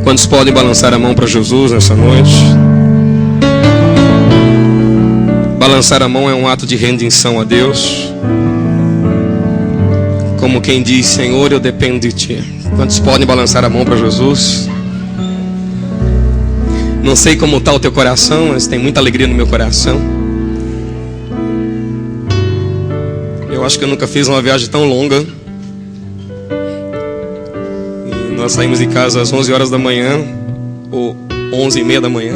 Quantos podem balançar a mão para Jesus nessa noite? Balançar a mão é um ato de rendição a Deus. Como quem diz: Senhor, eu dependo de Ti. Quantos podem balançar a mão para Jesus? Não sei como está o teu coração, mas tem muita alegria no meu coração. Eu acho que eu nunca fiz uma viagem tão longa. E nós saímos de casa às 11 horas da manhã, ou 11h30 da manhã.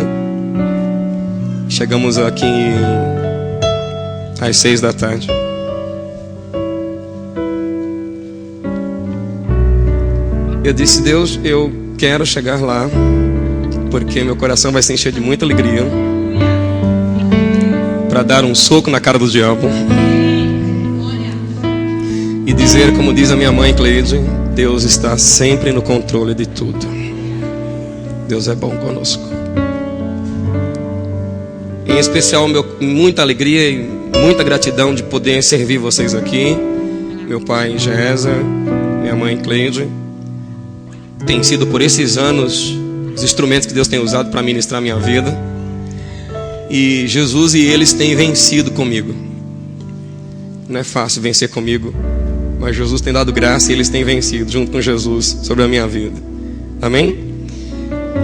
Chegamos aqui às 6 da tarde. Eu disse: Deus, eu quero chegar lá, porque meu coração vai se encher de muita alegria para dar um soco na cara do diabo e dizer, como diz a minha mãe Cleide: Deus está sempre no controle de tudo. Deus é bom conosco. Em especial, muita alegria e muita gratidão de poder servir vocês aqui. Meu pai Gesa, minha mãe Cleide. Tem sido por esses anos os instrumentos que Deus tem usado para ministrar a minha vida. E Jesus e eles têm vencido comigo. Não é fácil vencer comigo, mas Jesus tem dado graça e eles têm vencido junto com Jesus sobre a minha vida. Amém?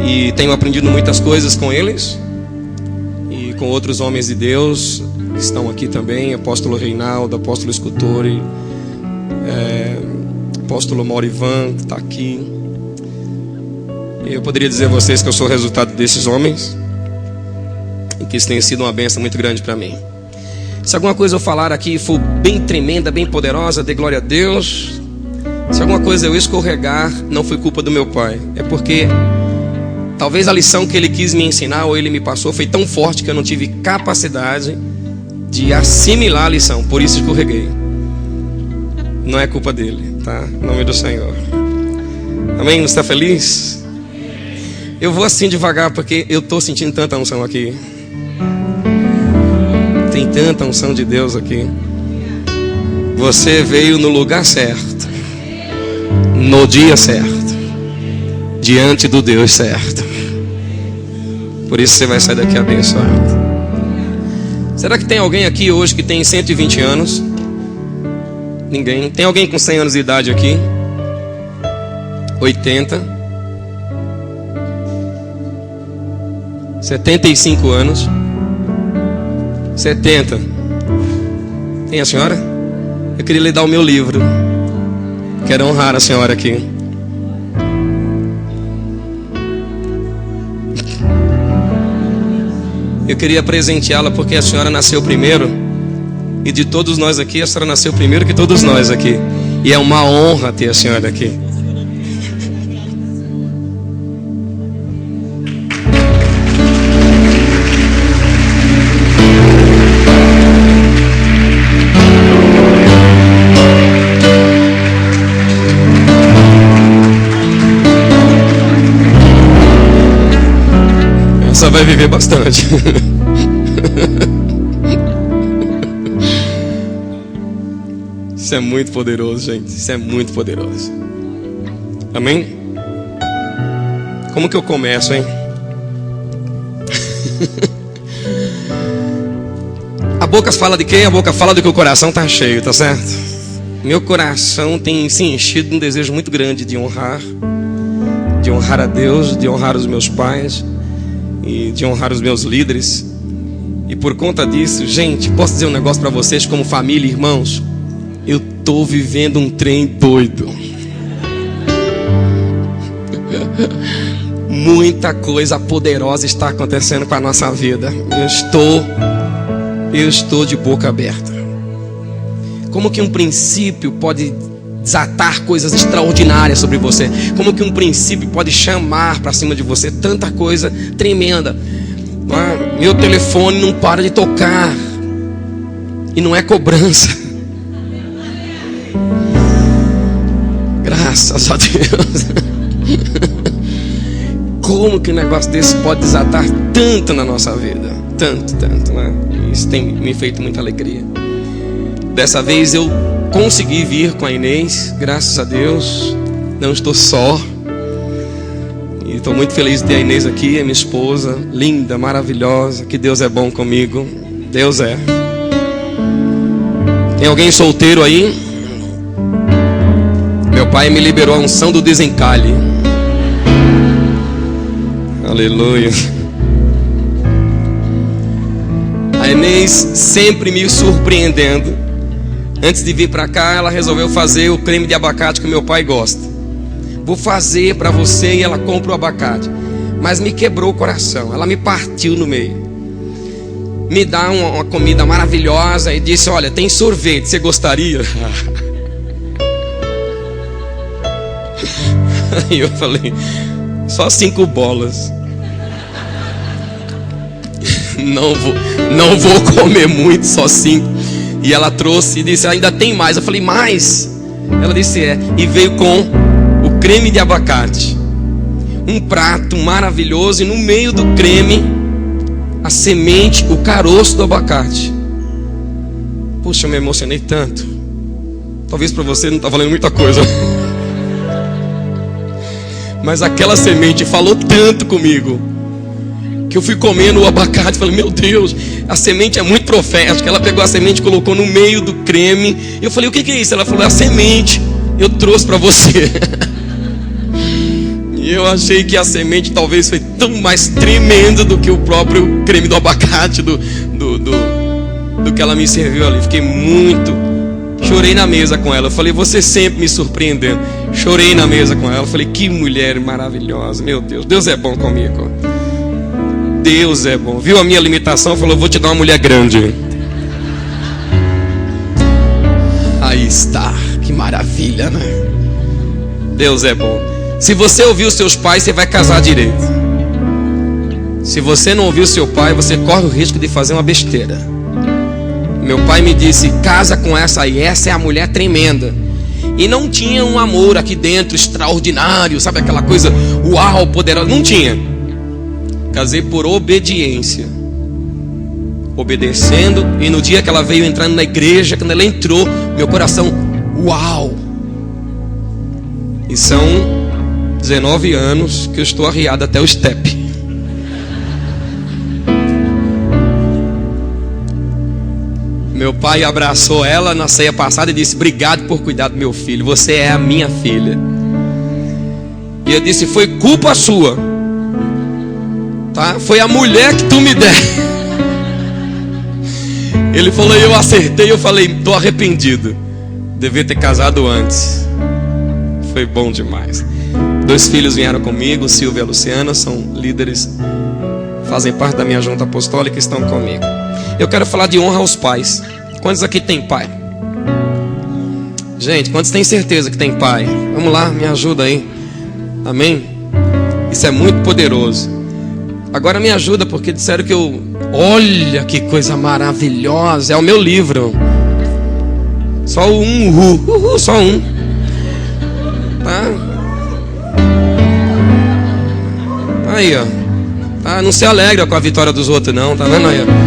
E tenho aprendido muitas coisas com eles e com outros homens de Deus que estão aqui também. Apóstolo Reinaldo, apóstolo Escultori, apóstolo Maurivan, que está aqui. Eu poderia dizer a vocês que eu sou o resultado desses homens e que isso tem sido uma bênção muito grande para mim. Se alguma coisa eu falar aqui for bem tremenda, bem poderosa, dê glória a Deus. Se alguma coisa eu escorregar, não foi culpa do meu pai. É porque talvez a lição que ele quis me ensinar ou ele me passou foi tão forte que eu não tive capacidade de assimilar a lição. Por isso escorreguei. Não é culpa dele, tá? Em nome do Senhor. Amém? Você está feliz? Eu vou assim devagar porque eu estou sentindo tanta unção aqui. Tem tanta unção de Deus aqui. Você veio no lugar certo, no dia certo, diante do Deus certo. Por isso você vai sair daqui abençoado. Será que tem alguém aqui hoje que tem 120 anos? Ninguém. Tem alguém com 100 anos de idade aqui? 80? 75 anos? 70? Tem a senhora? Eu queria lhe dar o meu livro. Quero honrar a senhora aqui. Eu queria presenteá-la porque a senhora nasceu primeiro. E de todos nós aqui, a senhora nasceu primeiro que todos nós aqui. E é uma honra ter a senhora aqui. Essa vai viver bastante. Isso é muito poderoso, gente. Isso é muito poderoso. Amém? Como que eu começo, hein? A boca fala de quê? A boca fala do que o coração está cheio, tá certo? Meu coração tem se enchido de um desejo muito grande de honrar a Deus, de honrar os meus pais e de honrar os meus líderes. E por conta disso, gente, posso dizer um negócio para vocês como família e irmãos? Eu tô vivendo um trem doido. Muita coisa poderosa está acontecendo com a nossa vida. Eu estou de boca aberta. Como que um princípio pode desatar coisas extraordinárias sobre você? Como que um princípio pode chamar para cima de você tanta coisa tremenda? Meu telefone não para de tocar. E não é cobrança. Graças a Deus. Como que um negócio desse pode desatar tanto na nossa vida? Tanto, né? Isso tem me feito muita alegria. Dessa vez eu consegui vir com a Inês, graças a Deus. Não estou só. E estou muito feliz de ter a Inês aqui, minha esposa, linda, maravilhosa. Que Deus é bom comigo. Deus é. Tem alguém solteiro aí? Meu pai me liberou a unção do desencalhe. Aleluia. A Inês sempre me surpreendendo. Antes de vir para cá, ela resolveu fazer o creme de abacate que meu pai gosta. Vou fazer para você, e ela compra o abacate. Mas me quebrou o coração. Ela me partiu no meio. Me dá uma comida maravilhosa e disse: olha, tem sorvete, você gostaria? Aí eu falei: só 5 bolas. Não vou comer muito, só 5. E ela trouxe e disse: ainda tem mais. Eu falei: mais? Ela disse: é. E veio com o creme de abacate. Um prato maravilhoso. E no meio do creme, a semente, o caroço do abacate. Puxa, eu me emocionei tanto. Talvez para você não está valendo muita coisa. Mas aquela semente falou tanto comigo, que eu fui comendo o abacate. Falei: meu Deus, a semente é muito profética. Ela pegou a semente e colocou no meio do creme. E eu falei: o que é isso? Ela falou: é a semente, eu trouxe para você. E eu achei que a semente talvez foi tão mais tremenda do que o próprio creme do abacate, do que ela me serviu ali. Fiquei muito... Chorei na mesa com ela. Eu falei: você sempre me surpreendendo. Chorei na mesa com ela. Eu falei: que mulher maravilhosa. Meu Deus, Deus é bom comigo. Deus é bom. Viu a minha limitação? Falou: vou te dar uma mulher grande. Aí está. Que maravilha, né? Deus é bom. Se você ouvir os seus pais, você vai casar direito. Se você não ouvir o seu pai, você corre o risco de fazer uma besteira. Meu pai me disse: casa com essa aí, essa é a mulher tremenda. E não tinha um amor aqui dentro extraordinário, sabe, aquela coisa uau, poderosa. Não tinha. Casei por obediência, obedecendo. E no dia que ela veio entrando na igreja, quando ela entrou, meu coração, uau. E são 19 anos que eu estou arriado até o step. Meu pai abraçou ela na ceia passada e disse: obrigado por cuidar do meu filho, você é a minha filha. E eu disse: foi culpa sua, tá? Foi a mulher que tu me deu. Ele falou: eu acertei. Eu falei: estou arrependido, devia ter casado antes. Foi bom demais. 2 filhos vieram comigo, Silvia e a Luciana, são líderes, fazem parte da minha junta apostólica e estão comigo. Eu quero falar de honra aos pais. Quantos aqui tem pai? Gente, quantos têm certeza que tem pai? Vamos lá, me ajuda aí. Amém? Isso é muito poderoso. Agora me ajuda, porque disseram que eu... Olha que coisa maravilhosa. É o meu livro. Só um. Só um. Tá? Aí, ó. Tá? Não se alegra com a vitória dos outros, não. Tá vendo aí, ó?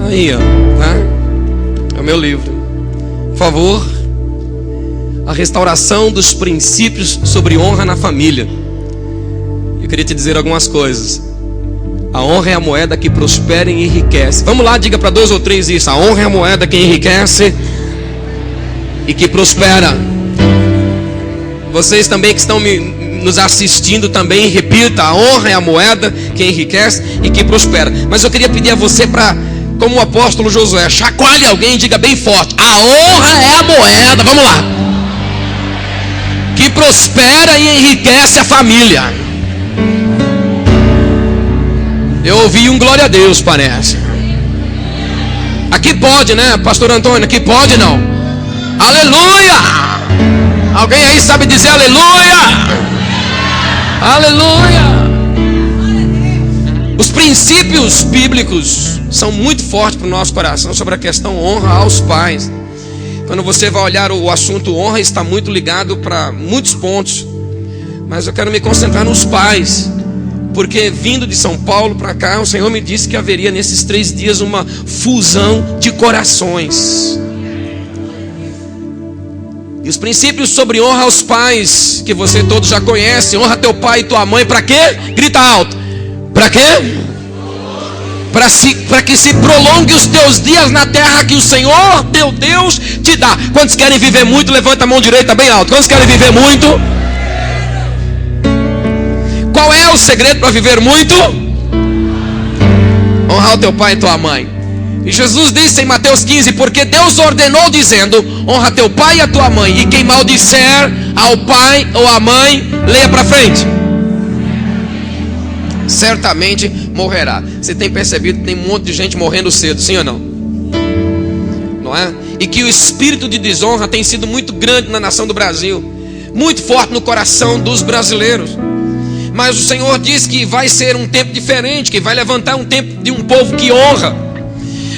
Aí, ó, tá? É o meu livro. Por favor. A restauração dos princípios sobre honra na família. Eu queria te dizer algumas coisas. A honra é a moeda que prospera e enriquece. Vamos lá, diga para 2 ou 3 isso. A honra é a moeda que enriquece e que prospera. Vocês também que estão nos assistindo também, repita: a honra é a moeda que enriquece e que prospera. Mas eu queria pedir a você para, como o apóstolo Josué, chacoalhe alguém e diga bem forte: a honra é a moeda, vamos lá, que prospera e enriquece a família. Eu ouvi um glória a Deus, parece. Aqui pode, né, pastor Antônio? Aqui pode, não? Aleluia! Alguém aí sabe dizer aleluia? Aleluia! Os princípios bíblicos são muito fortes para o nosso coração sobre a questão honra aos pais. Quando você vai olhar o assunto honra, está muito ligado para muitos pontos. Mas eu quero me concentrar nos pais, porque vindo de São Paulo para cá, o Senhor me disse que haveria nesses 3 dias uma fusão de corações. E os princípios sobre honra aos pais, que você todos já conhece. Honra teu pai e tua mãe, para quê? Grita alto. Para quê? Para que se prolongue os teus dias na terra que o Senhor teu Deus te dá. Quantos querem viver muito? Levanta a mão direita bem alto. Quantos querem viver muito? Qual é o segredo para viver muito? Honrar o teu pai e tua mãe. E Jesus disse em Mateus 15: porque Deus ordenou dizendo: honra teu pai e a tua mãe, e quem maldisser ao pai ou à mãe, leia para frente, certamente morrerá. Você tem percebido que tem um monte de gente morrendo cedo, sim ou não? Não é? E que o espírito de desonra tem sido muito grande na nação do Brasil, muito forte no coração dos brasileiros. Mas o Senhor diz que vai ser um tempo diferente, que vai levantar um tempo de um povo que honra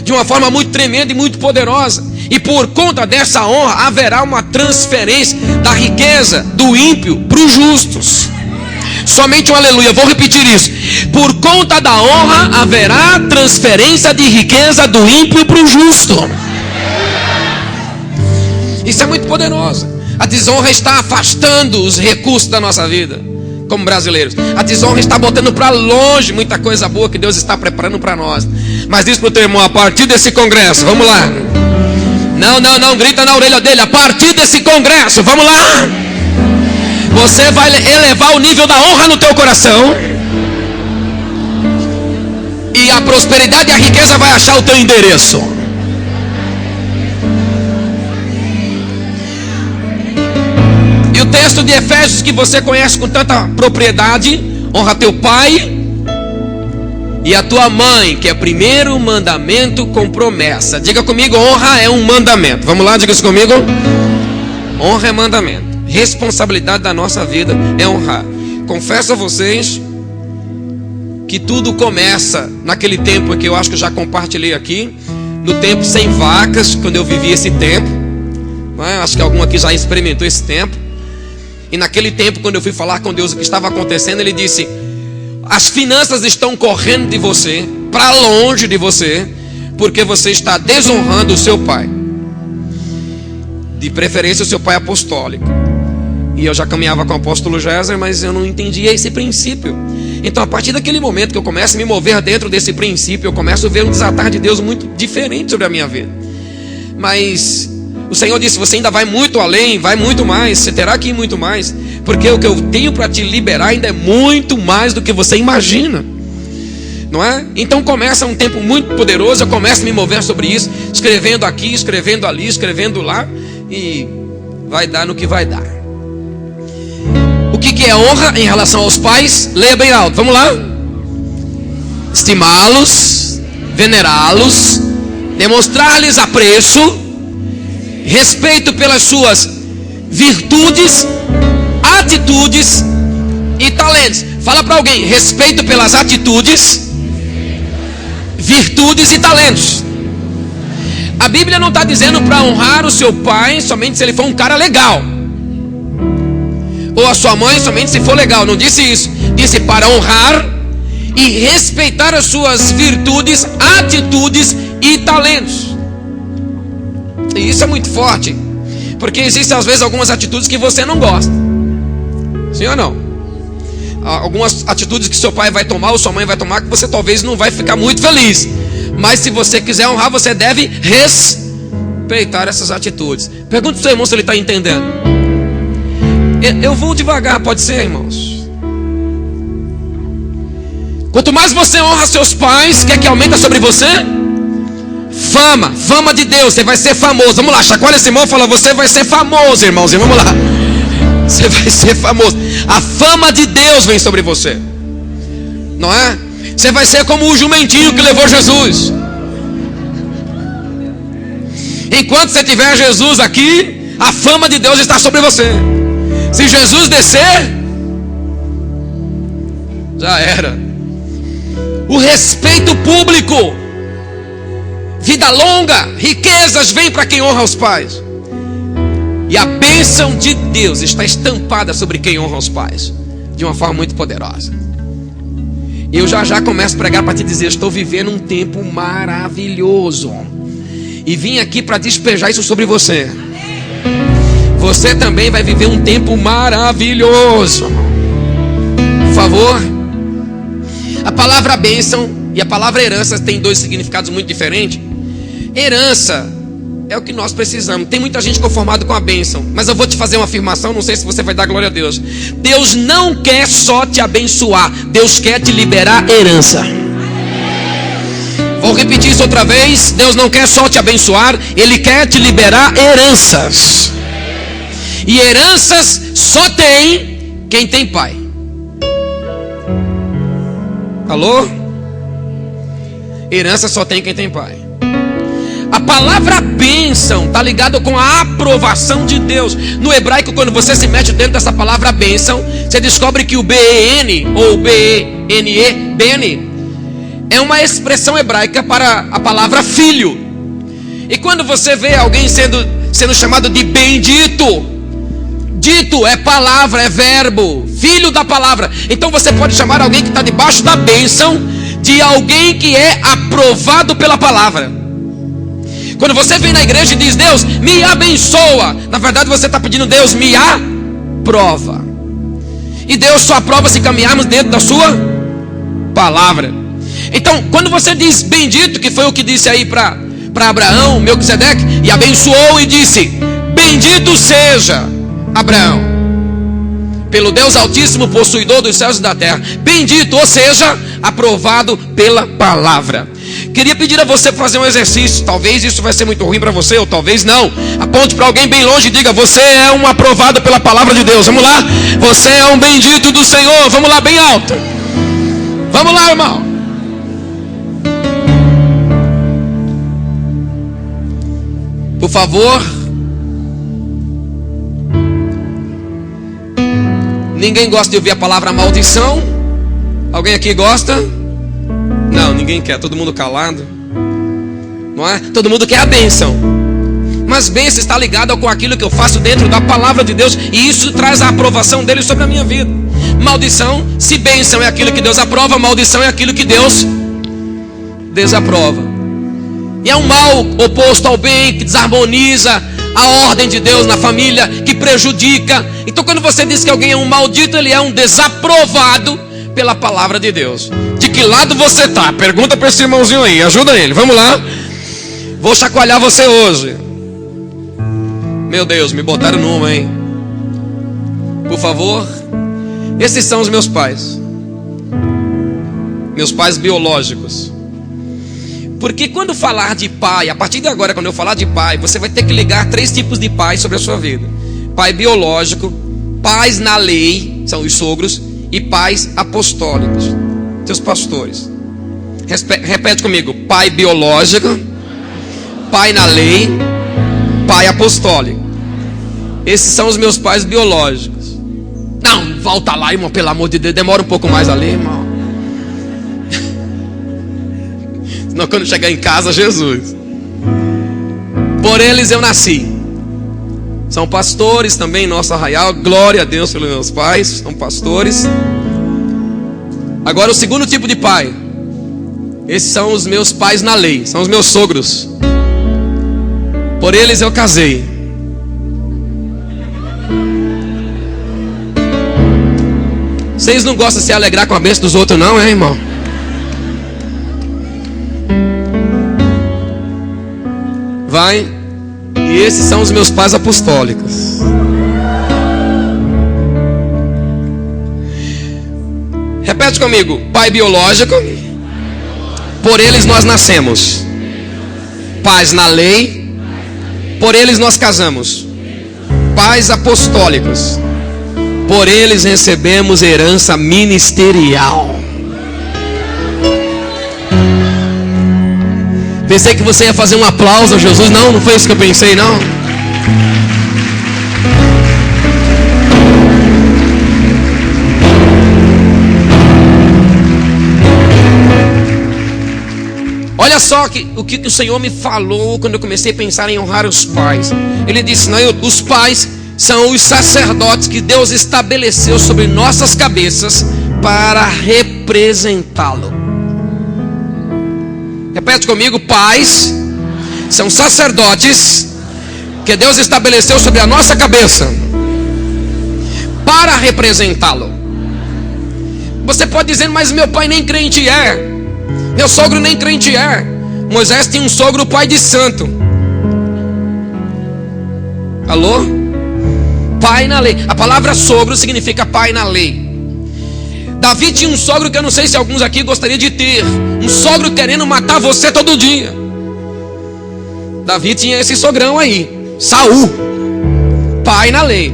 de uma forma muito tremenda e muito poderosa. E por conta dessa honra haverá uma transferência da riqueza do ímpio para os justos. Somente um aleluia, vou repetir isso. Por conta da honra haverá transferência de riqueza do ímpio para o justo. Isso é muito poderoso. A desonra está afastando os recursos da nossa vida como brasileiros. A desonra está botando para longe muita coisa boa que Deus está preparando para nós. Mas diz para o teu irmão: a partir desse congresso, vamos lá. Não, grita na orelha dele: a partir desse congresso, vamos lá. Você vai elevar o nível da honra no teu coração, e a prosperidade e a riqueza vai achar o teu endereço. E o texto de Efésios que você conhece com tanta propriedade: honra teu pai e a tua mãe, que é primeiro mandamento com promessa. Diga comigo: honra é um mandamento. Vamos lá, diga isso comigo. Honra é mandamento. Responsabilidade da nossa vida é honrar. Confesso a vocês que tudo começa naquele tempo que eu acho que eu já compartilhei aqui, no tempo sem vacas, quando eu vivi esse tempo, não é? Acho que algum aqui já experimentou esse tempo. E naquele tempo, quando eu fui falar com Deus o que estava acontecendo, Ele disse: as finanças estão correndo de você, para longe de você, porque você está desonrando o seu pai, de preferência o seu pai apostólico. E eu já caminhava com o apóstolo Géser, mas eu não entendia esse princípio. Então, a partir daquele momento que eu começo a me mover dentro desse princípio, eu começo a ver um desatar de Deus muito diferente sobre a minha vida. Mas o Senhor disse: você ainda vai muito além, vai muito mais, você terá que ir muito mais, porque o que eu tenho para te liberar ainda é muito mais do que você imagina, não é? Então começa um tempo muito poderoso. Eu começo a me mover sobre isso, escrevendo aqui, escrevendo ali, escrevendo lá, e vai dar no que vai dar. O que é honra em relação aos pais? Leia bem alto, vamos lá. Estimá-los, venerá-los, demonstrar-lhes apreço, respeito pelas suas virtudes, atitudes e talentos. Fala para alguém: respeito pelas atitudes, virtudes e talentos. A Bíblia não está dizendo para honrar o seu pai somente se ele for um cara legal, ou a sua mãe somente se for legal. Não disse isso. Disse para honrar e respeitar as suas virtudes, atitudes e talentos. E isso é muito forte, porque existem às vezes algumas atitudes que você não gosta, sim ou não? Algumas atitudes que seu pai vai tomar ou sua mãe vai tomar, que você talvez não vai ficar muito feliz. Mas se você quiser honrar, você deve respeitar essas atitudes. Pergunta para o seu irmão se ele está entendendo. Eu vou devagar, pode ser, irmãos? Quanto mais você honra seus pais, quer que aumenta sobre você? Fama de Deus, você vai ser famoso. Vamos lá, chacoalha esse irmão e fala: você vai ser famoso, irmãozinho. Vamos lá, você vai ser famoso. A fama de Deus vem sobre você, não é? Você vai ser como o jumentinho que levou Jesus. Enquanto você tiver Jesus aqui, a fama de Deus está sobre você. Se Jesus descer, já era. O respeito público, vida longa, riquezas vêm para quem honra os pais. E a bênção de Deus está estampada sobre quem honra os pais, de uma forma muito poderosa. Eu já começo a pregar para te dizer: estou vivendo um tempo maravilhoso, e vim aqui para despejar isso sobre você. você também vai viver um tempo maravilhoso. Por favor. A palavra bênção e a palavra herança têm dois significados muito diferentes. Herança é o que nós precisamos. Tem muita gente conformada com a bênção, mas eu vou te fazer uma afirmação, não sei se você vai dar glória a Deus. Deus não quer só te abençoar, Deus quer te liberar herança. Vou repetir isso outra vez. Deus não quer só te abençoar, Ele quer te liberar heranças. E heranças só tem quem tem pai. Alô? Herança só tem quem tem pai. A palavra bênção está ligada com a aprovação de Deus. No hebraico, quando você se mete dentro dessa palavra bênção, você descobre que o B-E-N ou B-E-N-E, Bene, é uma expressão hebraica para a palavra filho. E quando você vê alguém sendo chamado de bendito, dito é palavra, é verbo, filho da palavra. Então você pode chamar alguém que está debaixo da bênção de alguém que é aprovado pela palavra. Quando você vem na igreja e diz: Deus me abençoa, na verdade você está pedindo: Deus me aprova. E Deus só aprova se caminharmos dentro da sua palavra. Então quando você diz bendito, que foi o que disse aí para Abraão, Melquisedeque, e abençoou e disse: bendito seja Abraão, pelo Deus Altíssimo, possuidor dos céus e da terra. Bendito, ou seja, aprovado pela palavra. Queria pedir a você para fazer um exercício. Talvez isso vai ser muito ruim para você, ou talvez não. Aponte para alguém bem longe e diga: você é um aprovado pela palavra de Deus. Vamos lá? Você é um bendito do Senhor. Vamos lá, bem alto. Vamos lá, irmão. Por favor. Ninguém gosta de ouvir a palavra maldição? Alguém aqui gosta? Não, ninguém quer, todo mundo calado. Não é? Todo mundo quer a bênção. Mas bênção está ligada com aquilo que eu faço dentro da palavra de Deus, e isso traz a aprovação dele sobre a minha vida. Maldição, se bênção é aquilo que Deus aprova, maldição é aquilo que Deus desaprova. E é um mal oposto ao bem, que desarmoniza a ordem de Deus na família, que prejudica. Então quando você diz que alguém é um maldito, ele é um desaprovado pela palavra de Deus. De que lado você está? Pergunta para esse irmãozinho aí, ajuda ele, vamos lá. Vou chacoalhar você hoje. Meu Deus, me botaram numa, hein? Por favor. Esses são os meus pais. Meus pais biológicos. Porque quando falar de pai, a partir de agora, quando eu falar de pai, você vai ter que ligar 3 tipos de pais sobre a sua vida: pai biológico, pais na lei, são os sogros, e pais apostólicos, seus pastores. Repete comigo: pai biológico, pai na lei, pai apostólico. Esses são os meus pais biológicos. Não, volta lá, irmão, pelo amor de Deus, demora um pouco mais ali, irmão. Senão quando chegar em casa, Jesus. Por eles eu nasci. São pastores também, nosso arraial. Glória a Deus pelos meus pais, são pastores. Agora o segundo tipo de pai. Esses são os meus pais na lei, são os meus sogros. Por eles eu casei. Vocês não gostam de se alegrar com a bênção dos outros não, hein, irmão? Vai. E esses são os meus pais apostólicos. Repete comigo: pai biológico, por eles nós nascemos. Pais na lei, por eles nós casamos. Pais apostólicos, por eles recebemos herança ministerial. Pensei que você ia fazer um aplauso a Jesus. Não, não foi isso que eu pensei, não. Olha só o que o Senhor me falou quando eu comecei a pensar em honrar os pais. Ele disse: não, os pais são os sacerdotes que Deus estabeleceu sobre nossas cabeças para representá-lo. Repete comigo: pais são sacerdotes que Deus estabeleceu sobre a nossa cabeça para representá-lo. Você pode dizer, mas meu pai nem crente é, meu sogro nem crente é. Moisés tinha um sogro pai de santo. Alô? Pai na lei. A palavra sogro significa pai na lei. Davi tinha um sogro que eu não sei se alguns aqui gostariam de ter. Um sogro querendo matar você todo dia. Davi tinha esse sogrão aí, Saul, pai na lei.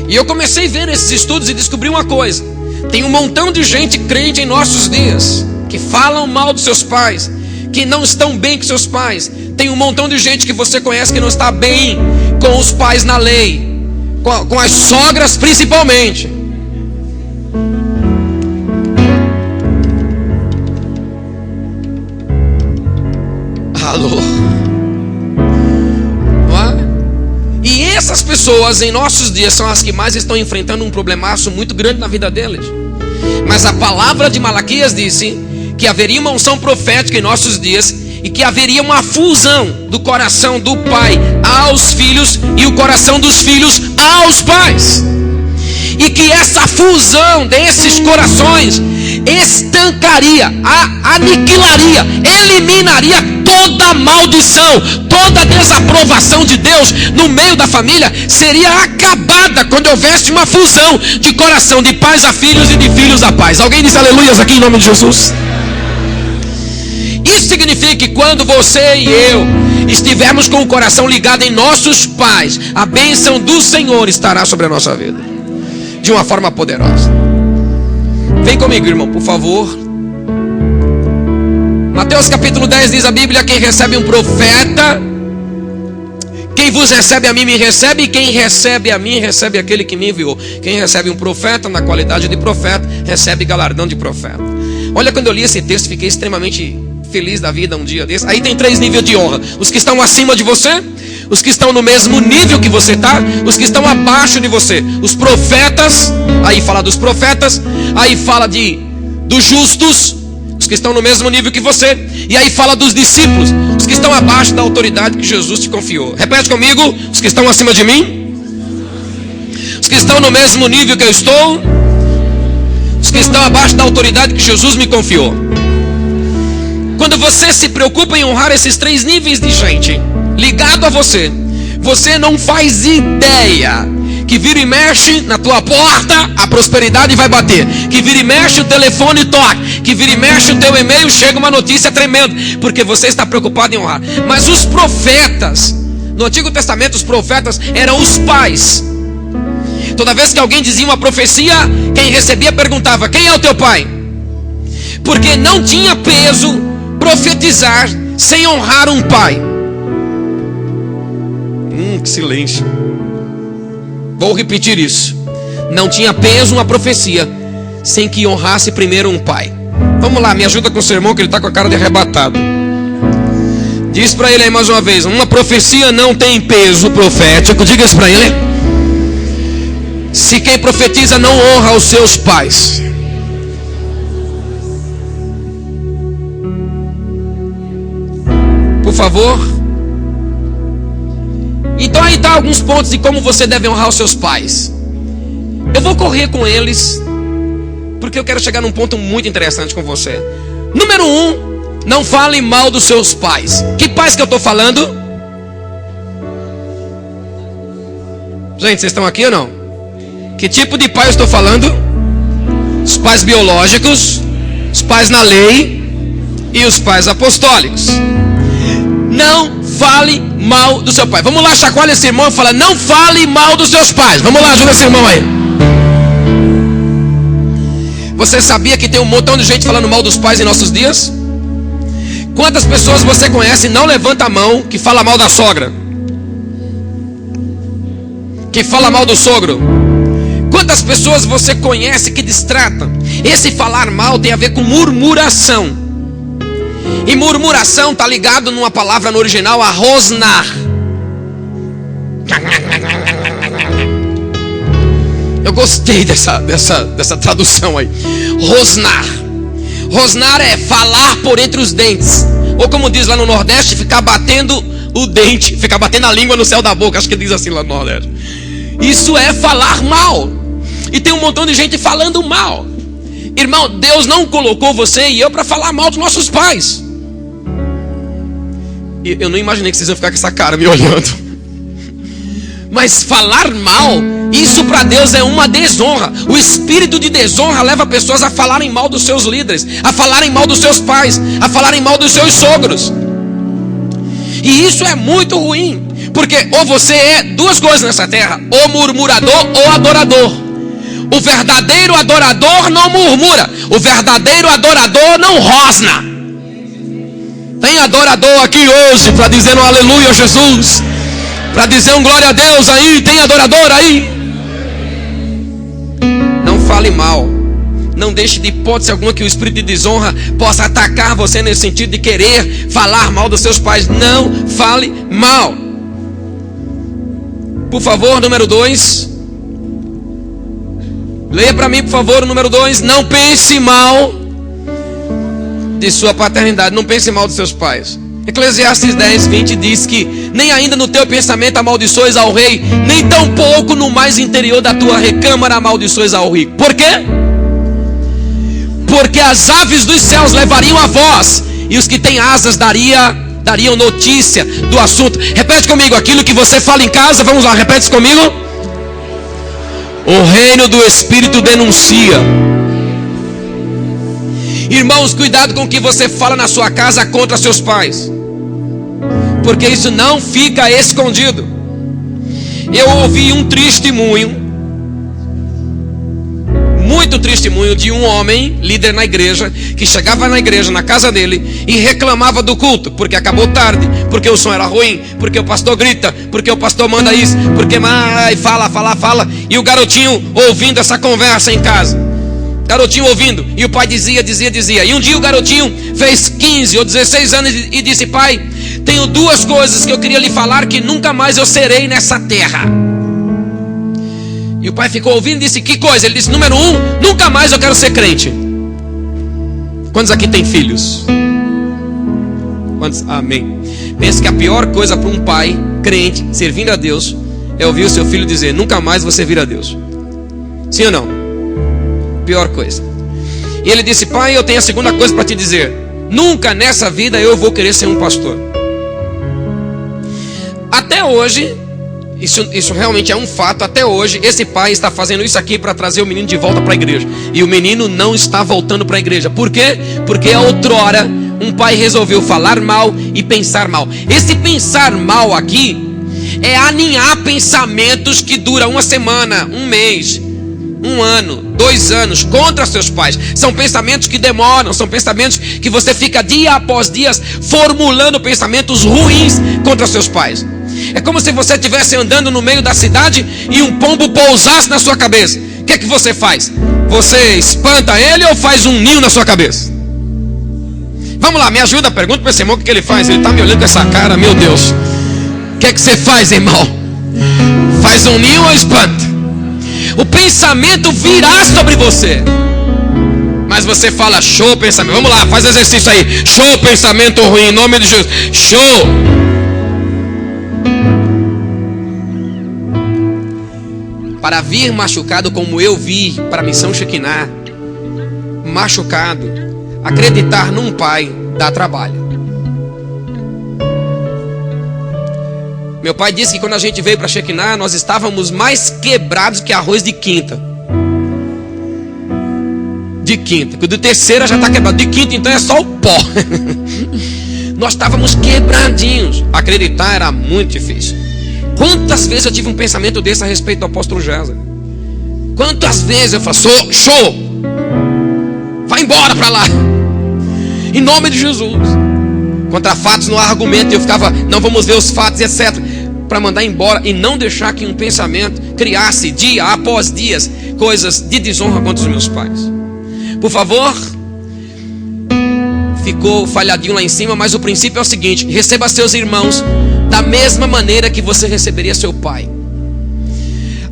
E eu comecei a ver esses estudos e descobri uma coisa: tem um montão de gente crente em nossos dias que falam mal dos seus pais, que não estão bem com seus pais. Tem um montão de gente que você conhece que não está bem com os pais na lei, com as sogras principalmente. Alô? Não é? E essas pessoas em nossos dias são as que mais estão enfrentando um problemaço muito grande na vida deles. Mas a palavra de Malaquias disse que haveria uma unção profética em nossos dias e que haveria uma fusão do coração do pai aos filhos e o coração dos filhos aos pais. E que essa fusão desses corações estancaria, aniquilaria, eliminaria toda maldição, toda desaprovação de Deus no meio da família seria acabada quando houvesse uma fusão de coração de pais a filhos e de filhos a pais. Alguém diz aleluias aqui em nome de Jesus? Isso significa que quando você e eu estivermos com o coração ligado em nossos pais, a bênção do Senhor estará sobre a nossa vida de uma forma poderosa. Vem comigo, irmão, por favor. Mateus capítulo 10 diz a Bíblia: quem recebe um profeta, quem vos recebe a mim me recebe, e quem recebe a mim recebe aquele que me enviou. Quem recebe um profeta na qualidade de profeta recebe galardão de profeta. Olha, quando eu li esse texto fiquei extremamente feliz da vida um dia desse. Aí tem 3 níveis de honra: os que estão acima de você, os que estão no mesmo nível que você está, os que estão abaixo de você. Os profetas, aí fala dos profetas, aí fala dos justos, os que estão no mesmo nível que você, e aí fala dos discípulos, os que estão abaixo da autoridade que Jesus te confiou. Repete comigo: os que estão acima de mim, os que estão no mesmo nível que eu estou, os que estão abaixo da autoridade que Jesus me confiou. Quando você se preocupa em honrar esses 3 níveis de gente ligado a você, você não faz ideia que vira e mexe na tua porta, a prosperidade vai bater. Que vira e mexe o telefone toca. Que vira e mexe o teu e-mail, chega uma notícia tremenda, porque você está preocupado em honrar. Mas os profetas, no Antigo Testamento, os profetas eram os pais. Toda vez que alguém dizia uma profecia, quem recebia perguntava: quem é o teu pai? Porque não tinha peso profetizar sem honrar um pai. Que silêncio. Vou repetir isso. Não tinha peso uma profecia sem que honrasse primeiro um pai. Vamos lá, me ajuda com o sermão que ele está com a cara de arrebatado. Diz para ele aí mais uma vez: uma profecia não tem peso profético. Diga isso para ele: se quem profetiza não honra os seus pais. Por favor. Então aí está alguns pontos de como você deve honrar os seus pais. Eu vou correr com eles, porque eu quero chegar num ponto muito interessante com você. Número 1, não fale mal dos seus pais. Que pais que eu estou falando? Gente, vocês estão aqui ou não? Que tipo de pai eu estou falando? Os pais biológicos, os pais na lei e os pais apostólicos. Não fale mal do seu pai. Vamos lá, chacoalha esse irmão e fala: não fale mal dos seus pais. Vamos lá, ajuda esse irmão aí. Você sabia que tem um montão de gente falando mal dos pais em nossos dias? Quantas pessoas você conhece, não levanta a mão, que fala mal da sogra, que fala mal do sogro? Quantas pessoas você conhece que distratam? Esse falar mal tem a ver com murmuração. E murmuração está ligado numa palavra no original, a rosnar. Eu gostei dessa tradução aí. Rosnar. Rosnar é falar por entre os dentes. Ou como diz lá no Nordeste, ficar batendo o dente, ficar batendo a língua no céu da boca. Acho que diz assim lá no Nordeste. Isso é falar mal. E tem um montão de gente falando mal. Irmão, Deus não colocou você e eu para falar mal dos nossos pais. Eu não imaginei que vocês iam ficar com essa cara me olhando. Mas falar mal, isso para Deus é uma desonra. O espírito de desonra leva pessoas a falarem mal dos seus líderes, a falarem mal dos seus pais, a falarem mal dos seus sogros. E isso é muito ruim, porque ou você é duas coisas nessa terra: ou murmurador ou adorador. O verdadeiro adorador não murmura, o verdadeiro adorador não rosna. Tem adorador aqui hoje para dizer um aleluia a Jesus, para dizer um glória a Deus aí? Tem adorador aí? Não fale mal. Não deixe de hipótese alguma que o espírito de desonra possa atacar você nesse sentido de querer falar mal dos seus pais. Não fale mal. Por favor, número 2. Leia para mim, por favor, o número 2. Não pense mal de sua paternidade. Não pense mal dos seus pais. Eclesiastes 10:20 diz que nem ainda no teu pensamento amaldiçoes ao rei, nem tampouco no mais interior da tua recâmara amaldiçoes ao rico. Por quê? Porque as aves dos céus levariam a voz, e os que têm asas dariam notícia do assunto. Repete comigo aquilo que você fala em casa. Vamos lá, repete isso comigo. O reino do Espírito denuncia. Irmãos, cuidado com o que você fala na sua casa contra seus pais, porque isso não fica escondido. Eu ouvi um testemunho, muito testemunho, de um homem, líder na igreja, que chegava na igreja, na casa dele, e reclamava do culto, porque acabou tarde, porque o som era ruim, porque o pastor grita, porque o pastor manda isso, porque fala, e o garotinho ouvindo essa conversa em casa. Garotinho ouvindo, e o pai dizia. E um dia o garotinho fez 15 ou 16 anos e disse: pai, tenho duas coisas que eu queria lhe falar que nunca mais eu serei nessa terra. E o pai ficou ouvindo e disse: que coisa? Ele disse: número 1, nunca mais eu quero ser crente. Quantos aqui tem filhos? Quantos? Amém. Pensa que a pior coisa para um pai crente, servindo a Deus, é ouvir o seu filho dizer: nunca mais você vira a Deus. Sim ou não? Pior coisa. E ele disse: pai, eu tenho a segunda coisa para te dizer. Nunca nessa vida eu vou querer ser um pastor. Até hoje, isso realmente é um fato. Até hoje, esse pai está fazendo isso aqui para trazer o menino de volta para a igreja. E o menino não está voltando para a igreja. Por quê? Porque outrora um pai resolveu falar mal e pensar mal. Esse pensar mal aqui é aninhar pensamentos que duram uma semana, um mês, um ano, 2 anos contra seus pais. São pensamentos que demoram, são pensamentos que você fica dia após dia formulando pensamentos ruins contra seus pais. É como se você estivesse andando no meio da cidade e um pombo pousasse na sua cabeça. O que é que você faz? Você espanta ele ou faz um ninho na sua cabeça? Vamos lá, me ajuda, pergunta para esse irmão o que ele faz. Ele está me olhando com essa cara, meu Deus. O que é que você faz, irmão? Faz um ninho ou espanta? O pensamento virá sobre você, mas você fala: show pensamento. Vamos lá, faz exercício aí. Show pensamento ruim, em nome de Jesus. Show. Para vir machucado como eu vi para a missão Shekinah, machucado, acreditar num pai dá trabalho. Meu pai disse que quando a gente veio para Shekinah, nós estávamos mais quebrados que arroz de quinta. De quinta, que o de terceira já está quebrado. De quinta então é só o pó. Nós estávamos quebradinhos. Acreditar era muito difícil. Quantas vezes eu tive um pensamento desse a respeito do apóstolo Géser? Quantas vezes eu falo: show, vai embora para lá, em nome de Jesus. Contra fatos não há argumento. E eu ficava: não, vamos ver os fatos, etc, para mandar embora e não deixar que um pensamento criasse dia após dias coisas de desonra contra os meus pais. Por favor, ficou falhadinho lá em cima, mas o princípio é o seguinte: receba seus irmãos da mesma maneira que você receberia seu pai.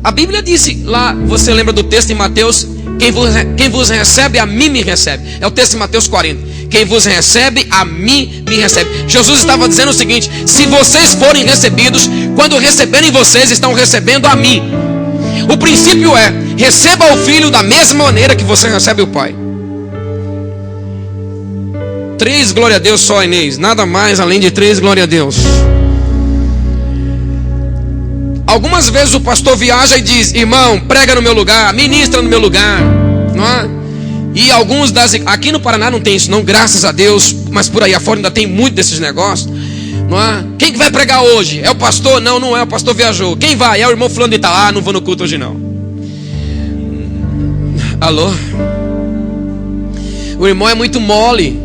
A Bíblia disse lá, você lembra do texto em Mateus: quem vos recebe, a mim me recebe. É o texto em Mateus 40. Quem vos recebe, a mim me recebe. Jesus estava dizendo o seguinte: se vocês forem recebidos, quando receberem vocês, estão recebendo a mim. O princípio é: receba o Filho da mesma maneira que você recebe o Pai. 3 glória a Deus só, Inês. Nada mais além de 3 glória a Deus. Algumas vezes o pastor viaja e diz: irmão, prega no meu lugar, ministra no meu lugar, não é? E alguns aqui no Paraná não tem isso não, graças a Deus. Mas por aí afora ainda tem muito desses negócios, não é? Quem que vai pregar hoje? É o pastor? Não, não é, o pastor viajou. Quem vai? É o irmão fulano de tal. Ah, não vou no culto hoje não. Alô? O irmão é muito mole,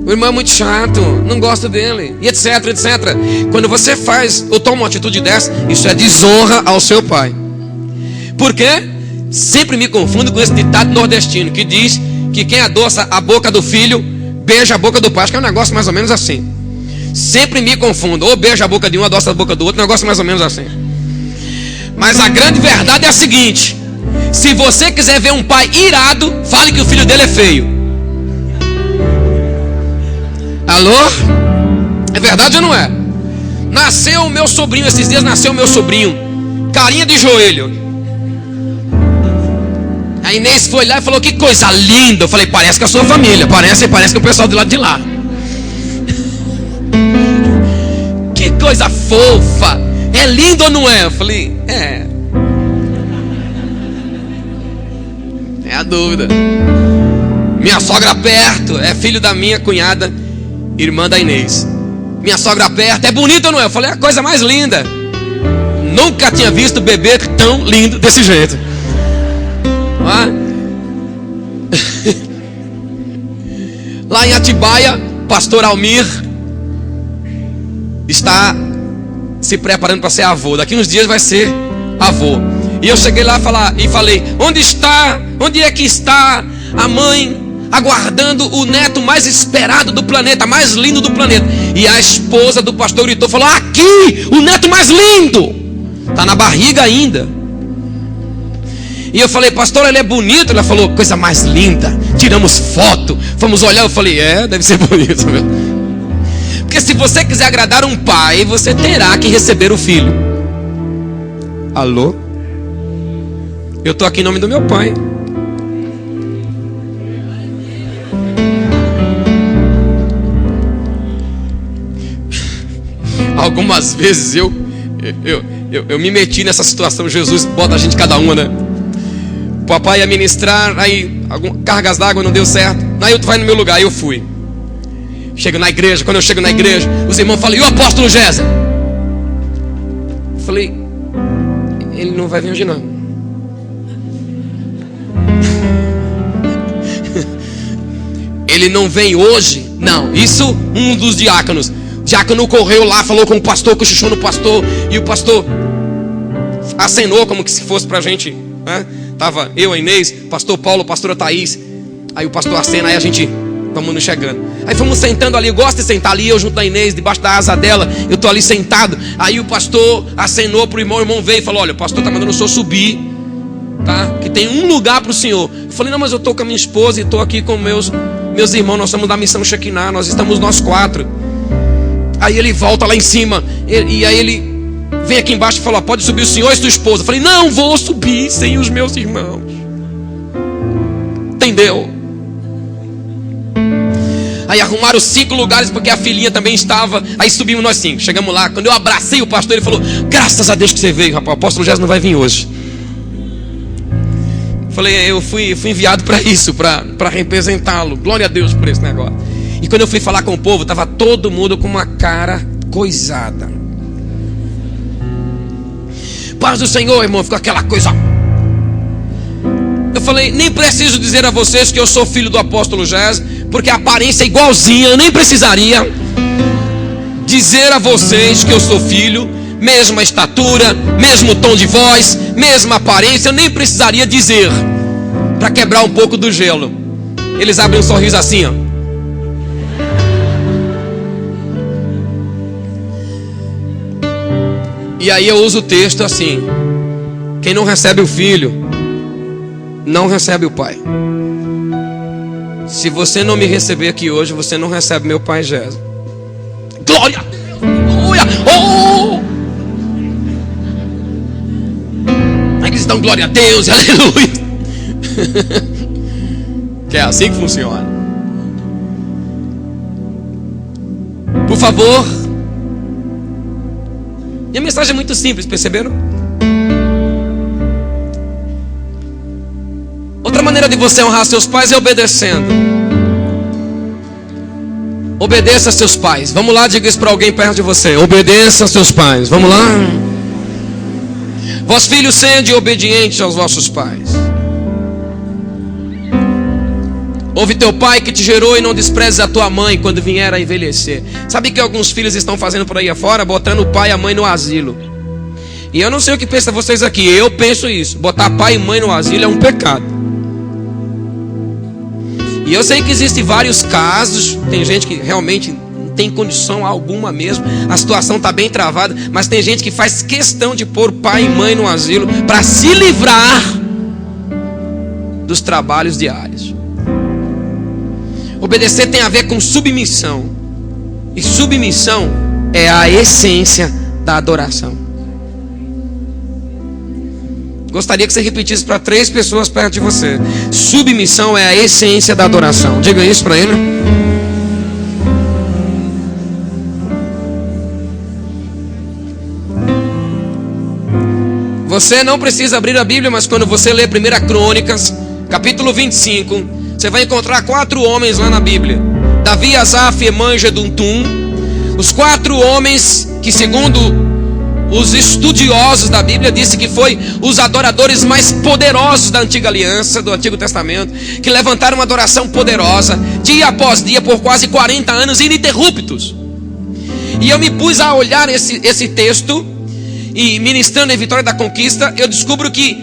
o irmão é muito chato, não gosto dele, e etc, etc. Quando você faz ou toma uma atitude dessa, isso é desonra ao seu pai. Por quê? Sempre me confundo com esse ditado nordestino que diz que quem adoça a boca do filho beija a boca do pai. Acho que é um negócio mais ou menos assim. Sempre me confundo, ou beija a boca de um, adoça a boca do outro, um negócio mais ou menos assim. Mas a grande verdade é a seguinte: se você quiser ver um pai irado, fale que o filho dele é feio. Alô? É verdade ou não é? Nasceu o meu sobrinho, esses dias nasceu o meu sobrinho, carinha de joelho. A Inês foi lá e falou: que coisa linda. Eu falei: parece que é a sua família, parece que é o pessoal do lado de lá. Que coisa fofa. É lindo ou não é? Eu falei: é a dúvida. Minha sogra perto, é filho da minha cunhada, irmã da Inês. Minha sogra perto, é bonito ou não é? Eu falei: é a coisa mais linda. Nunca tinha visto bebê tão lindo desse jeito. Lá em Atibaia, pastor Almir está se preparando para ser avô. Daqui uns dias vai ser avô. E eu cheguei lá e falei: onde é que está a mãe aguardando o neto mais esperado do planeta, mais lindo do planeta? E a esposa do pastor gritou, falou: aqui, o neto mais lindo, está na barriga ainda. E eu falei: pastor, ele é bonito? Ela falou: coisa mais linda. Tiramos foto, fomos olhar. Eu falei: deve ser bonito mesmo. Porque se você quiser agradar um pai, você terá que receber o filho. Alô? Eu estou aqui em nome do meu pai. Algumas vezes eu me meti nessa situação. Jesus bota a gente cada uma, né? O papai ia ministrar, aí cargas d'água não deu certo. Aí tu vai no meu lugar, aí eu fui. Chego na igreja, quando eu chego na igreja, os irmãos falam: e o apóstolo Géser? Eu falei: ele não vai vir hoje não. Ele não vem hoje? Não. Isso um dos diáconos. O diácono correu lá, falou com o pastor, cochichou no pastor, e o pastor acenou como que se fosse pra gente, né? Tava eu, a Inês, pastor Paulo, pastora Thaís. Aí o pastor acena, aí a gente vamos nos chegando. Aí fomos sentando ali, eu gosto de sentar ali, eu junto da Inês, debaixo da asa dela, eu tô ali sentado. Aí o pastor acenou pro irmão, o irmão veio e falou: olha, o pastor tá mandando o senhor subir, tá? Que tem um lugar pro senhor. Eu falei: não, mas eu tô com a minha esposa e tô aqui com meus irmãos, nós somos da missão Shekinah, nós estamos nós 4. Aí ele volta lá em cima, e aí ele vem aqui embaixo e fala: pode subir o senhor e sua esposa. Eu falei: não vou subir sem os meus irmãos. Entendeu? Aí arrumaram 5 lugares porque a filhinha também estava. Aí subimos nós 5, chegamos lá. Quando eu abracei o pastor, ele falou: graças a Deus que você veio, rapaz, o apóstolo Géser não vai vir hoje. Falei: eu fui enviado para isso, para representá-lo. Glória a Deus por esse negócio. E quando eu fui falar com o povo, estava todo mundo com uma cara coisada. Paz do Senhor, irmão, ficou aquela coisa. Eu falei: nem preciso dizer a vocês que eu sou filho do apóstolo Géser, porque a aparência é igualzinha. Eu nem precisaria dizer a vocês que eu sou filho. Mesma estatura, mesmo tom de voz, mesma aparência. Eu nem precisaria dizer, para quebrar um pouco do gelo. Eles abrem um sorriso assim, ó. E aí eu uso o texto assim: quem não recebe o filho, não recebe o pai. Se você não me receber aqui hoje, você não recebe meu pai Gésio. Glória! Glória! Oh! Aí eles dão glória a Deus, aleluia! Que é assim que funciona. Por favor. E a mensagem é muito simples, perceberam? Outra maneira de você honrar seus pais é obedecendo. Obedeça a seus pais. Vamos lá, diga isso para alguém perto de você. Obedeça a seus pais. Vamos lá. Vós filhos, sede obedientes aos vossos pais. Ouve teu pai que te gerou e não desprezes a tua mãe quando vier a envelhecer. Sabe que alguns filhos estão fazendo por aí afora? Botando o pai e a mãe no asilo. E eu não sei o que pensam vocês aqui. Eu penso isso. Botar pai e mãe no asilo é um pecado. E eu sei que existem vários casos. Tem gente que realmente não tem condição alguma mesmo. A situação está bem travada. Mas tem gente que faz questão de pôr pai e mãe no asilo para se livrar dos trabalhos diários. Obedecer tem a ver com submissão. E submissão é a essência da adoração. Gostaria que você repetisse para 3 pessoas perto de você. Submissão é a essência da adoração. Diga isso para ele. Você não precisa abrir a Bíblia, mas quando você lê 1 Crônicas, capítulo 25, você vai encontrar 4 homens lá na Bíblia. Davi, Asaf, Emã e Jedutum. Os 4 homens que, segundo os estudiosos da Bíblia, disse que foi os adoradores mais poderosos da antiga aliança, do Antigo Testamento, que levantaram uma adoração poderosa, dia após dia, por quase 40 anos ininterruptos. E eu me pus a olhar esse texto, e ministrando em Vitória da Conquista, eu descubro que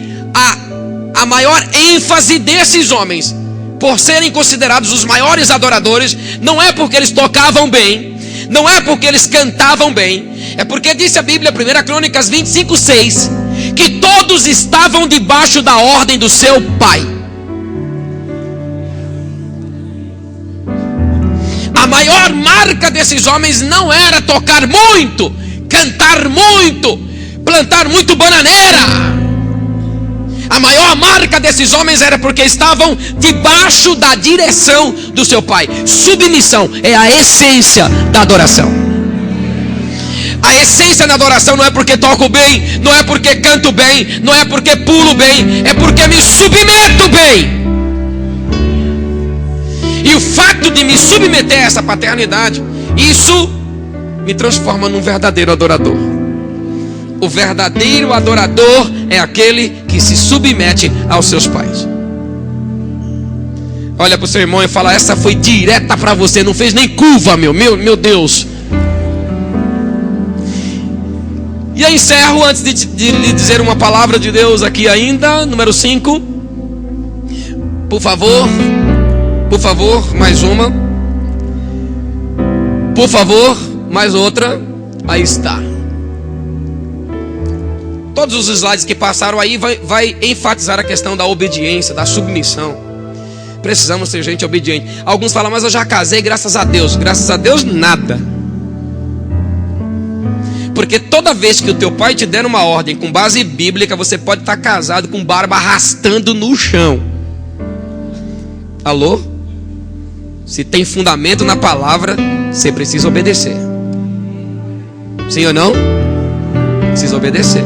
a maior ênfase desses homens, por serem considerados os maiores adoradores, não é porque eles tocavam bem, não é porque eles cantavam bem, é porque disse a Bíblia, 1 Crônicas 25:6, que todos estavam debaixo da ordem do seu pai. A maior marca desses homens não era tocar muito, cantar muito, plantar muito bananeira. A maior marca desses homens era porque estavam debaixo da direção do seu pai. Submissão é a essência da adoração. A essência da adoração não é porque toco bem, não é porque canto bem, não é porque pulo bem, é porque me submeto bem. E o fato de me submeter a essa paternidade, isso me transforma num verdadeiro adorador. O verdadeiro adorador é aquele que se submete aos seus pais. Olha para o seu irmão e fala: essa foi direta para você, não fez nem curva, meu Deus. E eu encerro antes de lhe dizer uma palavra de Deus aqui ainda, número 5. Por favor, mais uma. Por favor, mais outra. Aí está. Todos os slides que passaram aí vai enfatizar a questão da obediência, da submissão. Precisamos ser gente obediente. Alguns falam: mas eu já casei, graças a Deus. Graças a Deus nada. Porque toda vez que o teu pai te der uma ordem com base bíblica, você pode estar casado com barba arrastando no chão. Alô? Se tem fundamento na palavra, você precisa obedecer. Sim ou não? Precisa obedecer.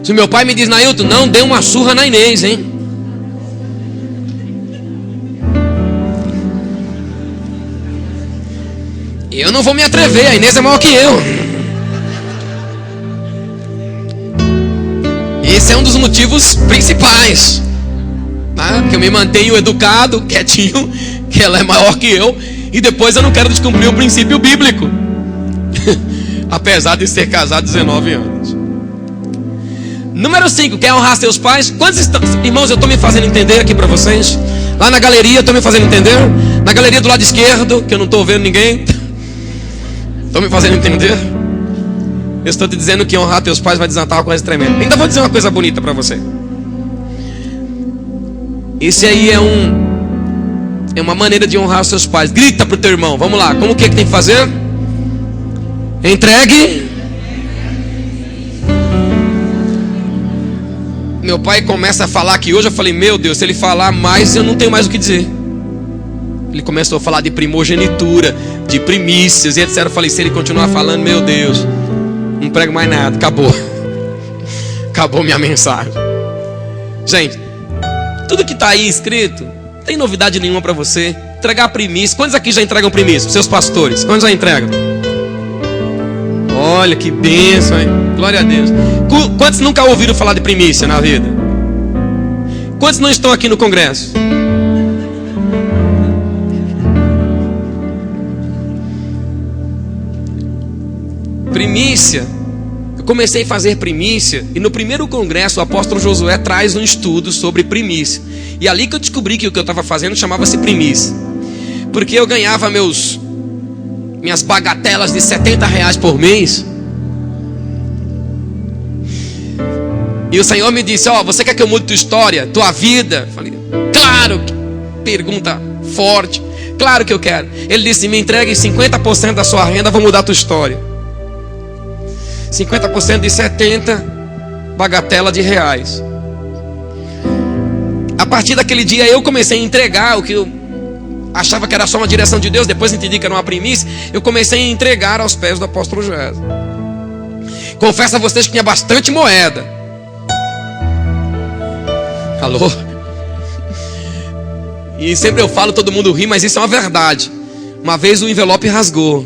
Se o meu pai me diz: Nailton, não dê uma surra na Inês, hein? Eu não vou me atrever, a Inês é maior que eu. Esse é um dos motivos principais, tá? Que eu me mantenho educado, quietinho, que ela é maior que eu, e depois eu não quero descumprir o princípio bíblico. Apesar de ser casado 19 anos. Número 5, quer honrar seus pais? Quantos estão? Irmãos, eu estou me fazendo entender aqui para vocês. Lá na galeria, estou me fazendo entender. Na galeria do lado esquerdo, que eu não estou vendo ninguém. Estou me fazendo entender. Eu estou te dizendo que honrar teus pais vai desatar uma coisa tremenda. Ainda vou dizer uma coisa bonita para você. Esse aí é É uma maneira de honrar os seus pais. Grita para o teu irmão. Vamos lá. Como que tem que fazer? Entregue. Meu pai começa a falar aqui hoje. Eu falei, meu Deus, se ele falar mais, eu não tenho mais o que dizer. Ele começou a falar de primogenitura, de primícias e etc. Eu falei, se ele continuar falando, meu Deus, não prego mais nada. Acabou. Acabou minha mensagem. Gente, tudo que está aí escrito, não tem novidade nenhuma para você. Entregar primícia. Quantos aqui já entregam primícia? Seus pastores, quantos já entregam? Olha que bênção, hein? Glória a Deus. Quantos nunca ouviram falar de primícia na vida? Quantos não estão aqui no congresso? Primícia. Eu comecei a fazer primícia. E no primeiro congresso o apóstolo Josué traz um estudo sobre primícia. E ali que eu descobri que o que eu estava fazendo chamava-se primícia. Porque eu ganhava minhas bagatelas de R$70 por mês. E o Senhor me disse, você quer que eu mude tua história, tua vida? Eu falei, claro, pergunta forte, claro que eu quero. Ele disse, me entregue 50% da sua renda, vou mudar a tua história. 50% de 70, bagatela de reais. A partir daquele dia eu comecei a entregar o que eu achava que era só uma direção de Deus, depois entendi que era uma primícia. Eu comecei a entregar aos pés do apóstolo Josué. Confesso a vocês que tinha bastante moeda. Alô? E sempre eu falo, todo mundo ri, mas isso é uma verdade. Uma vez o envelope rasgou.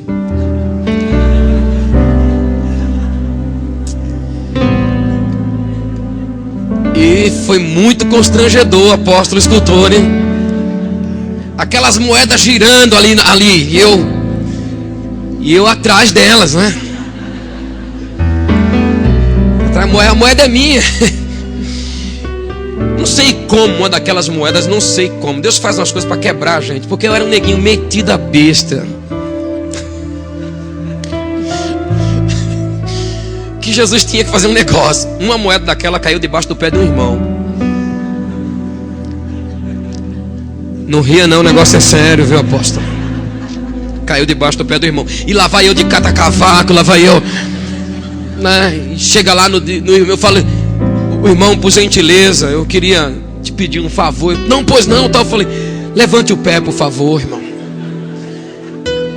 E foi muito constrangedor, apóstolo, escultor, hein? Aquelas moedas girando ali e eu atrás delas, né? A moeda é minha. Não sei como uma daquelas moedas, não sei como. Deus faz umas coisas para quebrar a gente. Porque eu era um neguinho metido a besta. Que Jesus tinha que fazer um negócio. Uma moeda daquela caiu debaixo do pé de um irmão. Não ria não, o negócio é sério, viu, apóstolo? Caiu debaixo do pé do irmão. E lá vai eu de cata-cavaco, lá vai eu, né? E chega lá no irmão, eu falo, o irmão, por gentileza, eu queria te pedir um favor. Não, pois não, tal. Eu falei, levante o pé, por favor, irmão.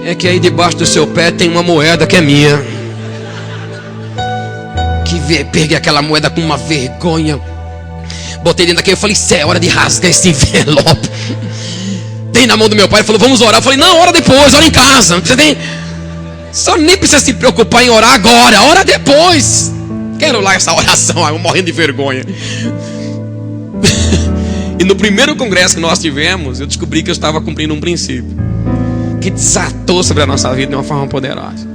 É que aí debaixo do seu pé tem uma moeda que é minha. Peguei aquela moeda com uma vergonha. Botei dentro daquele, eu falei, isso é hora de rasgar esse envelope. Dei na mão do meu pai, ele falou, vamos orar. Eu falei, não, ora depois, ora em casa. Não precisa só nem precisa se preocupar em orar agora, ora depois. Quero lá essa oração, eu morrendo de vergonha. E no primeiro congresso que nós tivemos, eu descobri que eu estava cumprindo um princípio que desatou sobre a nossa vida de uma forma poderosa.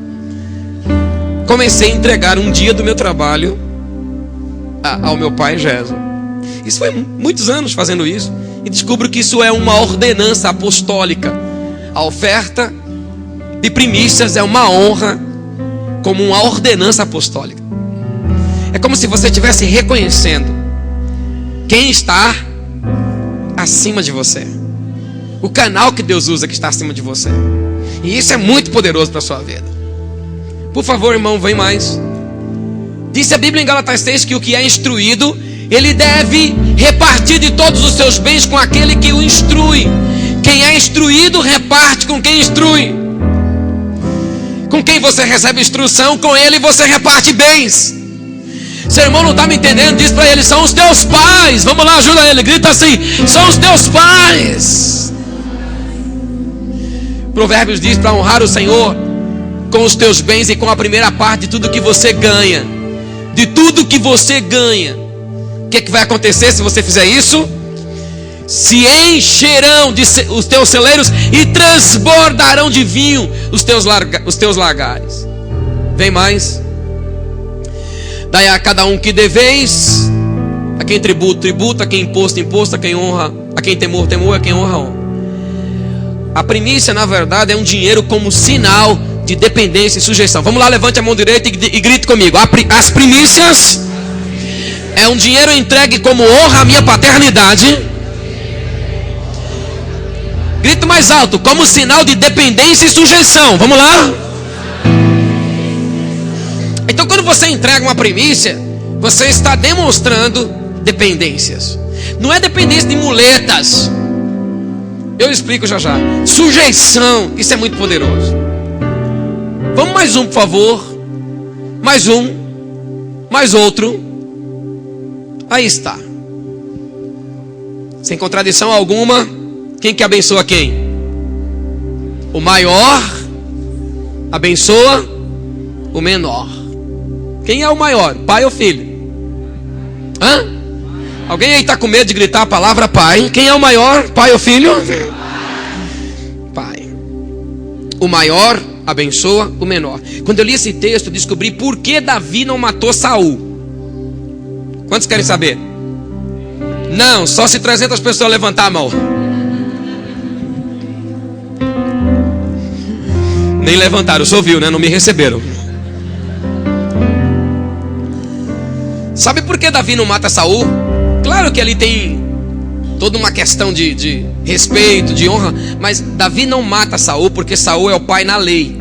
Comecei a entregar um dia do meu trabalho ao meu pai Gésio. Isso foi muitos anos fazendo isso. E descubro que isso é uma ordenança apostólica. A oferta de primícias é uma honra, como uma ordenança apostólica. É como se você estivesse reconhecendo quem está acima de você, o canal que Deus usa que está acima de você. E isso é muito poderoso para a sua vida. Por favor, irmão, vem mais. Disse a Bíblia em Gálatas 6 que o que é instruído, ele deve repartir de todos os seus bens com aquele que o instrui. Quem é instruído, reparte com quem instrui. Com quem você recebe instrução, com ele você reparte bens. Seu irmão não está me entendendo, diz para ele, são os teus pais. Vamos lá, ajuda ele, grita assim, são os teus pais. Provérbios diz para honrar o Senhor com os teus bens e com a primeira parte de tudo que você ganha. De tudo que você ganha. O que vai acontecer se você fizer isso? Se encherão os teus celeiros e transbordarão de vinho os teus lagares. Vem mais. Dai a cada um que deveis. A quem tributo, tributa. A quem imposto, imposto. A quem honra, a quem temor, temor. A quem honra, honra. A primícia, na verdade, é um dinheiro como sinal de dependência e sujeição. Vamos lá, levante a mão direita e grite comigo. As primícias é um dinheiro entregue como honra à minha paternidade Grito mais alto, como sinal de dependência e sujeição. Vamos lá? Então quando você entrega uma primícia, você está demonstrando dependências. Não é dependência de muletas. Eu explico já já. Sujeição, isso é muito poderoso. Vamos mais um, por favor. Mais um. Mais outro. Aí está. Sem contradição alguma. Quem que abençoa quem? O maior abençoa o menor. Quem é o maior? Pai ou filho? Hã? Alguém aí está com medo de gritar a palavra pai? Quem é o maior? Pai ou filho? Pai. O maior abençoa o menor. Quando eu li esse texto, eu descobri por que Davi não matou Saul. Quantos querem saber? Não, só se 300 pessoas levantar a mão. Nem levantaram, só ouviu, né? Não me receberam. Sabe por que Davi não mata Saul? Claro que ali tem toda uma questão de respeito, de honra, mas Davi não mata Saul porque Saul é o pai na lei.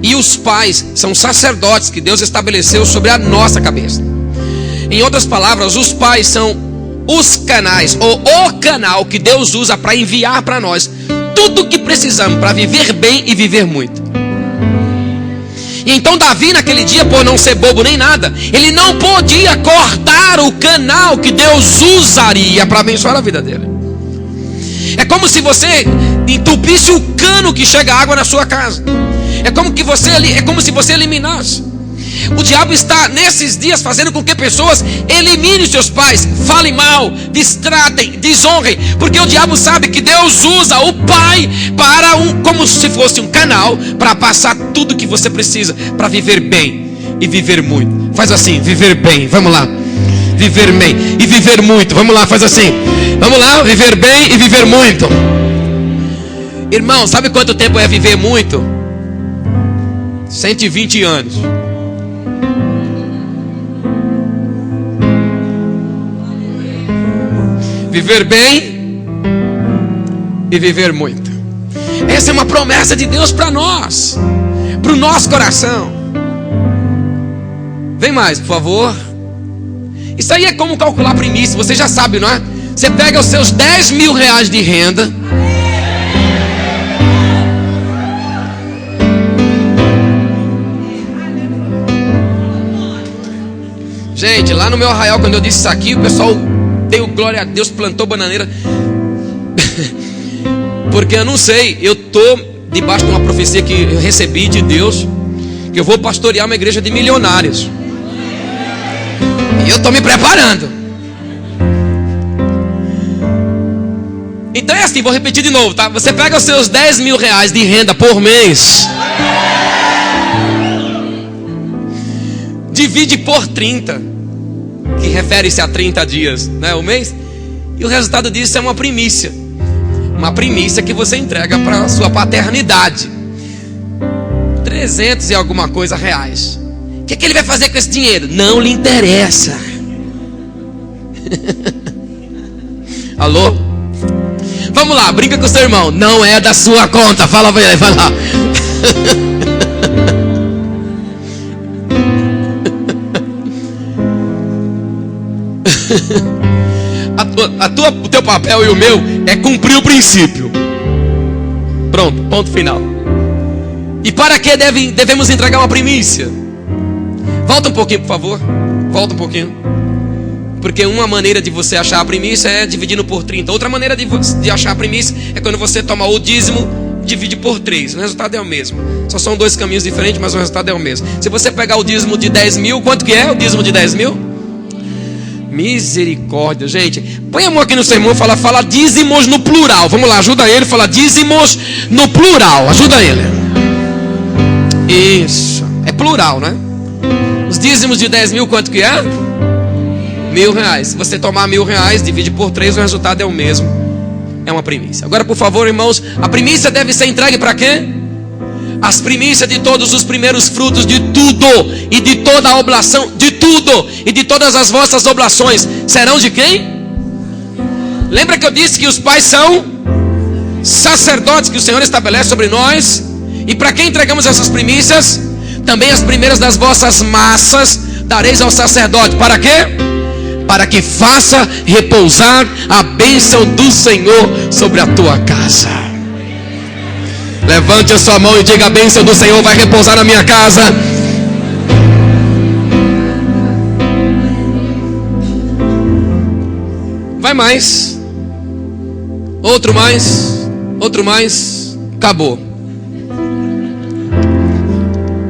E os pais são sacerdotes que Deus estabeleceu sobre a nossa cabeça. Em outras palavras, os pais são os canais, ou o canal que Deus usa para enviar para nós tudo o que precisamos para viver bem e viver muito. E então Davi naquele dia, por não ser bobo nem nada, ele não podia cortar o canal que Deus usaria para abençoar a vida dele. É como se você entupisse o cano que chega água na sua casa. É como se você eliminasse. O diabo está nesses dias fazendo com que pessoas eliminem seus pais, falem mal, distratem, desonrem, porque o diabo sabe que Deus usa o pai para como se fosse um canal para passar tudo que você precisa para viver bem e viver muito. Faz assim, viver bem, vamos lá. Viver bem e viver muito, vamos lá, faz assim. Vamos lá, viver bem e viver muito. Irmão, sabe quanto tempo é viver muito? 120 anos. Viver bem e viver muito. Essa é uma promessa de Deus para nós, para o nosso coração. Vem mais, por favor. Isso aí é como calcular primícia. Você já sabe, não é? Você pega os seus 10 mil reais de renda. Gente, lá no meu arraial, quando eu disse isso aqui, o pessoal deu glória a Deus, plantou bananeira. Porque eu não sei, eu estou debaixo de uma profecia que eu recebi de Deus, que eu vou pastorear uma igreja de milionários. E eu estou me preparando. Então é assim, vou repetir de novo, tá? Você pega os seus 10 mil reais de renda por mês, divide por 30, que refere-se a 30 dias, né, o mês, e o resultado disso é uma primícia. Uma primícia que você entrega para a sua paternidade. 300 e alguma coisa reais. O que ele vai fazer com esse dinheiro? Não lhe interessa. Alô? Vamos lá, brinca com o seu irmão. Não é da sua conta. Fala pra ele, vai lá. O teu papel e o meu é cumprir o princípio. Pronto, ponto final. E para que devemos entregar uma primícia? Volta um pouquinho, por favor. Volta um pouquinho. Porque uma maneira de você achar a primícia é dividindo por 30. Outra maneira de achar a primícia é quando você toma o dízimo, divide por 3. O resultado é o mesmo. Só são dois caminhos diferentes, mas o resultado é o mesmo. Se você pegar o dízimo de 10 mil, quanto que é o dízimo de 10 mil? Misericórdia, gente. Põe a mão aqui no seu irmão e fala dízimos no plural. Vamos lá, ajuda ele, fala dízimos no plural. Ajuda ele. Isso, é plural, né? Os dízimos de 10 mil, quanto que é? 1.000 reais. Se você tomar 1.000 reais, divide por 3, o resultado é o mesmo. É uma primícia. Agora, por favor, irmãos, a primícia deve ser entregue para quê? As primícias de todos os primeiros frutos de tudo e de toda a oblação, de tudo e de todas as vossas oblações serão de quem? Lembra que eu disse que os pais são sacerdotes que o Senhor estabelece sobre nós. E para quem entregamos essas primícias? Também as primeiras das vossas massas dareis ao sacerdote. Para quê? Para que faça repousar a bênção do Senhor sobre a tua casa. Levante a sua mão e diga: a bênção do Senhor vai repousar na minha casa. Vai mais. Outro mais. Acabou.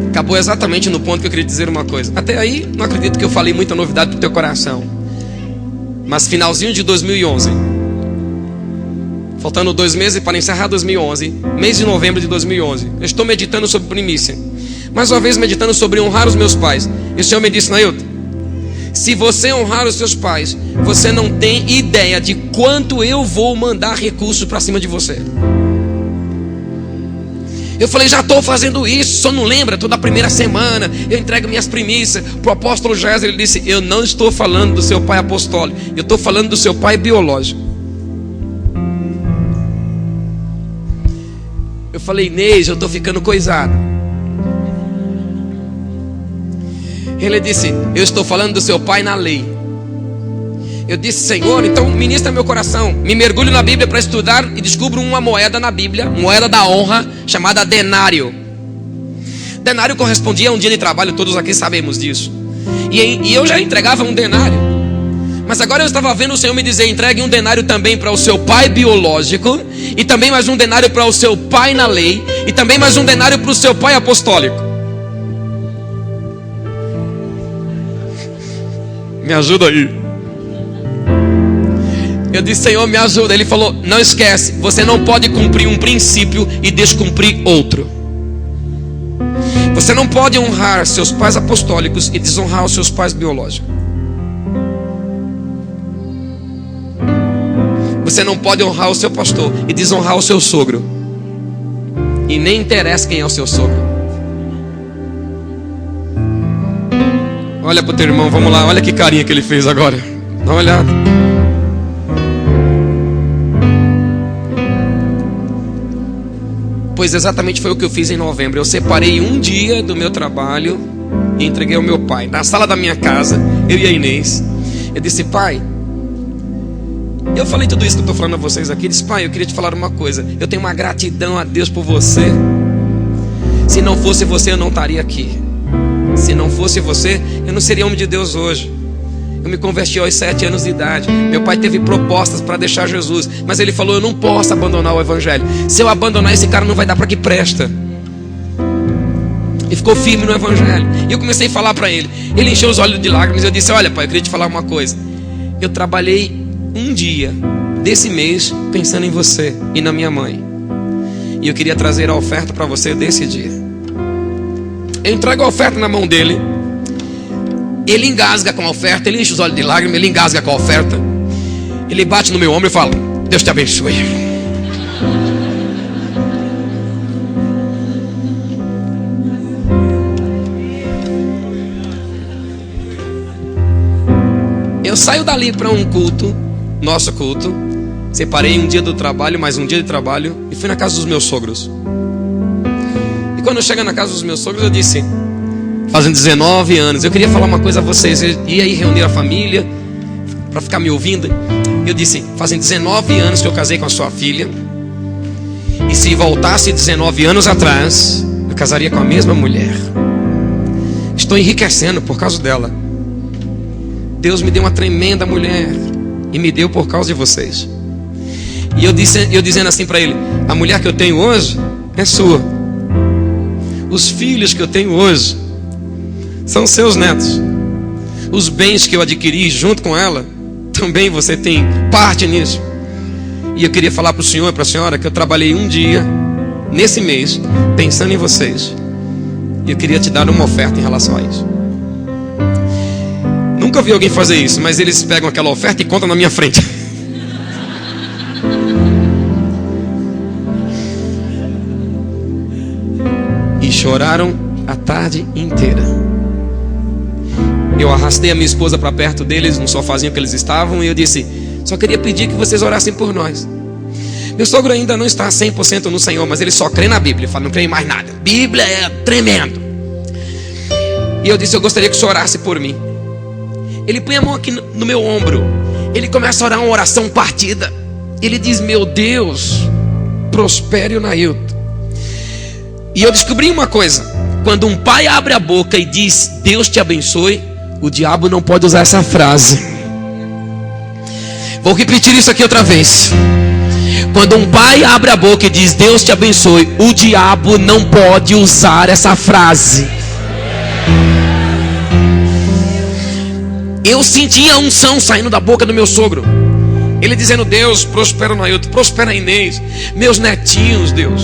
Acabou exatamente no ponto que eu queria dizer uma coisa. Até aí, não acredito que eu falei muita novidade pro teu coração. Mas finalzinho de 2011, faltando 2 meses para encerrar 2011, mês de novembro de 2011, eu estou meditando sobre primícia. Mais uma vez meditando sobre honrar os meus pais. E o Senhor me disse: Nailton, se você honrar os seus pais, você não tem ideia de quanto eu vou mandar recursos para cima de você. Eu falei: já estou fazendo isso, só não lembra? Toda a primeira semana eu entrego minhas primícias para o apóstolo Jéssica. Ele disse: eu não estou falando do seu pai apostólico, eu estou falando do seu pai biológico. Eu falei: Inês, eu estou ficando coisado. Ele disse: eu estou falando do seu pai na lei. Eu disse: Senhor, então ministra meu coração. Me mergulho na Bíblia para estudar e descubro uma moeda na Bíblia, moeda da honra, chamada denário. Denário correspondia a um dia de trabalho, todos aqui sabemos disso. E eu já entregava um denário. Mas agora eu estava vendo o Senhor me dizer: entregue um denário também para o seu pai biológico, e também mais um denário para o seu pai na lei, e também mais um denário para o seu pai apostólico. Me ajuda aí. Eu disse: Senhor, me ajuda. Ele falou: não esquece, você não pode cumprir um princípio e descumprir outro. Você não pode honrar seus pais apostólicos e desonrar os seus pais biológicos. Você não pode honrar o seu pastor e desonrar o seu sogro. E nem interessa quem é o seu sogro. Olha para o teu irmão, vamos lá, olha que carinha que ele fez agora. Dá uma olhada. Pois exatamente foi o que eu fiz em novembro. Eu separei um dia do meu trabalho e entreguei ao meu pai, na sala da minha casa, eu e a Inês. Eu disse: pai, eu falei tudo isso que eu estou falando a vocês aqui. Eu disse: pai, eu queria te falar uma coisa. Eu tenho uma gratidão a Deus por você. Se não fosse você, eu não estaria aqui. Se não fosse você, eu não seria homem de Deus hoje. Eu me converti aos 7 anos de idade. Meu pai teve propostas para deixar Jesus, mas ele falou: eu não posso abandonar o evangelho. Se eu abandonar, esse cara não vai dar para que presta. E ficou firme no evangelho. E eu comecei a falar para ele. Ele encheu os olhos de lágrimas. Eu disse: olha, pai, eu queria te falar uma coisa. Eu trabalhei um dia desse mês pensando em você e na minha mãe. E eu queria trazer a oferta para você desse dia. Eu entrego a oferta na mão dele. Ele engasga com a oferta, ele enche os olhos de lágrimas, ele engasga com a oferta. Ele bate no meu ombro e fala: Deus te abençoe. Eu saio dali para um culto, nosso culto. Separei um dia do trabalho, mais um dia de trabalho, e fui na casa dos meus sogros. E quando eu chego na casa dos meus sogros, eu disse: fazem 19 anos, eu queria falar uma coisa a vocês. Eu ia aí reunir a família para ficar me ouvindo. Eu disse: fazem 19 anos que eu casei com a sua filha. E se voltasse 19 anos atrás, eu casaria com a mesma mulher. Estou enriquecendo por causa dela. Deus me deu uma tremenda mulher e me deu por causa de vocês. E eu dizendo assim para ele: a mulher que eu tenho hoje é sua. Os filhos que eu tenho hoje são seus netos. Os bens que eu adquiri junto com ela, também você tem parte nisso. E eu queria falar para o senhor e para a senhora que eu trabalhei um dia, nesse mês, pensando em vocês. E eu queria te dar uma oferta em relação a isso. Nunca vi alguém fazer isso, mas eles pegam aquela oferta e contam na minha frente. E choraram a tarde inteira. Eu arrastei a minha esposa para perto deles, no sofazinho que eles estavam, e eu disse: só queria pedir que vocês orassem por nós. Meu sogro ainda não está 100% no Senhor, mas ele só crê na Bíblia. Ele fala, não crê em mais nada. Bíblia é tremendo. E eu disse, eu gostaria que o senhor orasse por mim. Ele põe a mão aqui no meu ombro. Ele começa a orar uma oração partida. Ele diz, meu Deus, prospere o Nailton. E eu descobri uma coisa. Quando um pai abre a boca e diz, Deus te abençoe, o diabo não pode usar essa frase. Vou repetir isso aqui outra vez. Quando um pai abre a boca e diz, Deus te abençoe, o diabo não pode usar essa frase. Eu senti a unção saindo da boca do meu sogro. Ele dizendo, Deus, prospera o Nailton, prospera a Inês, meus netinhos, Deus.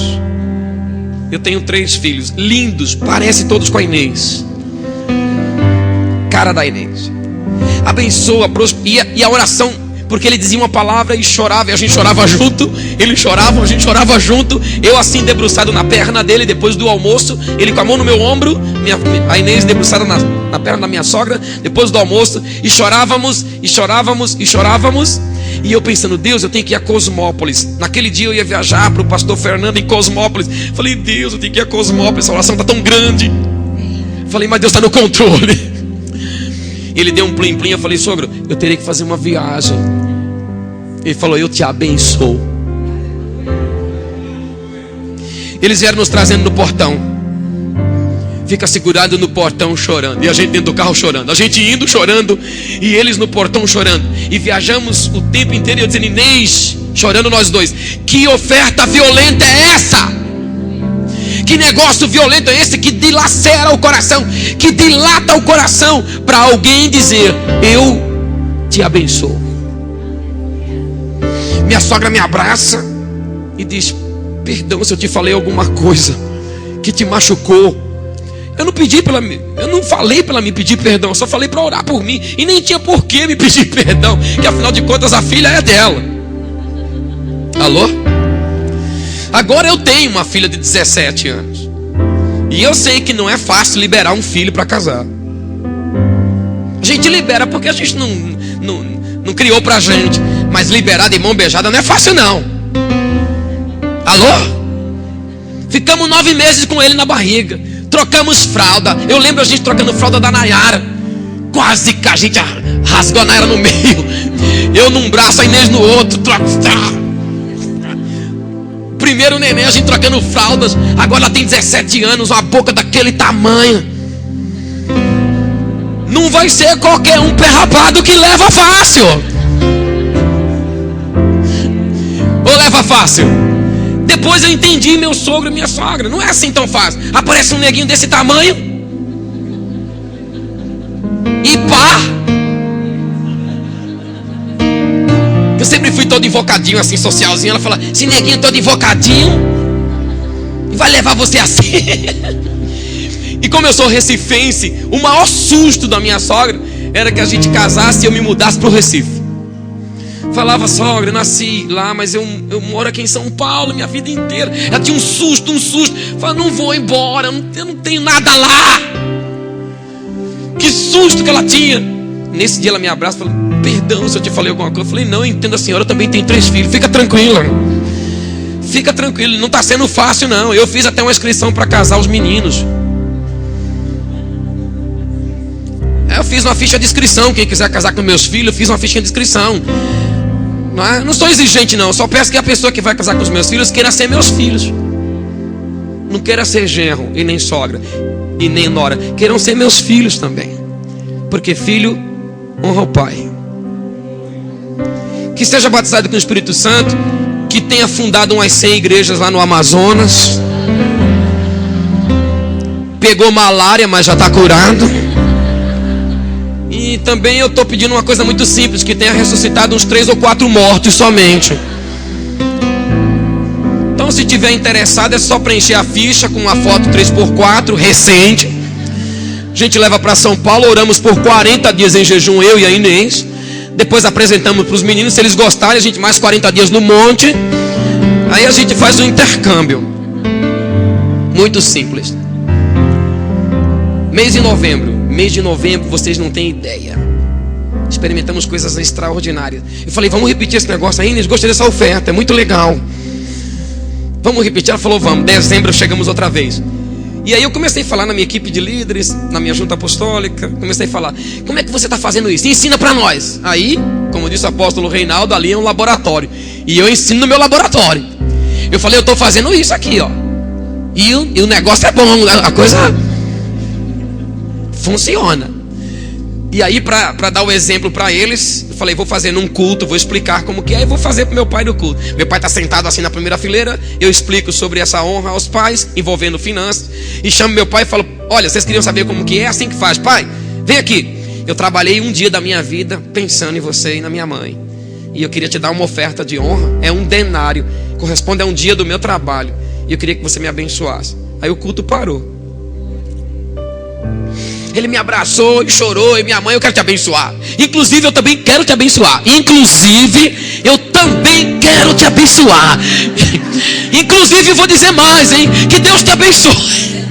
Eu tenho 3 filhos, lindos, parecem todos com a Inês. Cara da Inês. Abençoa, e a oração, porque ele dizia uma palavra e chorava, e a gente chorava junto. Ele chorava, a gente chorava junto. Eu assim debruçado na perna dele, depois do almoço. Ele com a mão no meu ombro, a Inês debruçada na perna da minha sogra, depois do almoço. E chorávamos, e chorávamos, e chorávamos. E eu pensando, Deus, eu tenho que ir a Cosmópolis. Naquele dia eu ia viajar para o pastor Fernando em Cosmópolis. Falei, Deus, eu tenho que ir a Cosmópolis, essa oração está tão grande. Falei, mas Deus está no controle. Ele deu um plim-plim, eu falei, sogro, eu terei que fazer uma viagem. Ele falou, eu te abençoo. Eles vieram nos trazendo no portão. Fica segurado no portão chorando. E a gente dentro do carro chorando. A gente indo chorando. E eles no portão chorando. E viajamos o tempo inteiro. E eu dizendo, Inês, chorando nós dois. Que oferta violenta é essa? Que negócio violento é esse? Que dilacera o coração. Que dilata o coração. Para alguém dizer, eu te abençoo. Minha sogra me abraça. E diz, perdão se eu te falei alguma coisa que te machucou. Eu não falei para ela me pedir perdão, eu só falei para orar por mim. E nem tinha por que me pedir perdão, que afinal de contas a filha é dela. Alô? Agora eu tenho uma filha de 17 anos. E eu sei que não é fácil liberar um filho para casar. A gente libera porque a gente não criou pra gente. Mas liberar de mão beijada não é fácil não. Alô? Ficamos 9 meses com ele na barriga. Trocamos fralda. Eu lembro a gente trocando fralda da Nayara. Quase que a gente rasgou a Nayara no meio. Eu num braço, a Inês no outro. Primeiro neném, a gente trocando fraldas. Agora ela tem 17 anos, uma boca daquele tamanho. Não vai ser qualquer um pé rapado que leva fácil. Ou leva fácil? Depois eu entendi meu sogro e minha sogra. Não é assim tão fácil. Aparece um neguinho desse tamanho. E pá. Eu sempre fui todo invocadinho assim, socialzinho. Ela fala, esse neguinho todo invocadinho. E vai levar você assim. E como eu sou recifense, o maior susto da minha sogra era que a gente casasse e eu me mudasse para o Recife. Falava, sogra, eu nasci lá, mas eu moro aqui em São Paulo minha vida inteira. Ela tinha um susto. Falava, não vou embora, eu não tenho nada lá. Que susto que ela tinha. Nesse dia ela me abraça e falou, perdão se eu te falei alguma coisa. Eu falei, não, eu entendo a senhora, eu também tenho 3 filhos. Fica tranquila. Fica tranquilo, não está sendo fácil não. Eu fiz até uma inscrição para casar os meninos. Eu fiz uma ficha de inscrição. Quem quiser casar com meus filhos, eu fiz uma ficha de inscrição. Não sou exigente não, só peço que a pessoa que vai casar com os meus filhos queira ser meus filhos. Não queira ser genro e nem sogra e nem nora. Queiram ser meus filhos também. Porque filho honra o pai. Que seja batizado com o Espírito Santo. Que tenha fundado umas 100 igrejas lá no Amazonas. Pegou malária, mas já está curado. E também eu estou pedindo uma coisa muito simples, que tenha ressuscitado uns 3 ou 4 mortos somente. Então se tiver interessado é só preencher a ficha com uma foto 3x4 recente. A gente leva para São Paulo, oramos por 40 dias em jejum, eu e a Inês. Depois apresentamos para os meninos, se eles gostarem a gente mais 40 dias no monte. Aí a gente faz um intercâmbio. Muito simples. Mês de novembro, vocês não têm ideia. Experimentamos coisas extraordinárias. Eu falei, vamos repetir esse negócio aí, Inês, gostei dessa oferta, é muito legal. Vamos repetir? Ela falou, vamos. Dezembro chegamos outra vez. E aí eu comecei a falar na minha equipe de líderes, na minha junta apostólica. Comecei a falar, como é que você está fazendo isso? Ensina para nós. Aí, como disse o apóstolo Reinaldo, ali é um laboratório. E eu ensino no meu laboratório. Eu falei, eu estou fazendo isso aqui, ó. E o negócio é bom, a coisa funciona. E aí, para dar o exemplo para eles, eu falei, vou fazer num culto, vou explicar como que é, e vou fazer para meu pai no culto. Meu pai está sentado assim na primeira fileira, eu explico sobre essa honra aos pais, envolvendo finanças, e chamo meu pai e falo, olha, vocês queriam saber como que é? Assim que faz. Pai, vem aqui. Eu trabalhei um dia da minha vida pensando em você e na minha mãe, e eu queria te dar uma oferta de honra, é um denário, corresponde a um dia do meu trabalho, e eu queria que você me abençoasse. Aí o culto parou. Ele me abraçou e chorou. E minha mãe, eu quero te abençoar. Inclusive, eu também quero te abençoar. Inclusive, eu também quero te abençoar. Inclusive, vou dizer mais, hein? Que Deus te abençoe.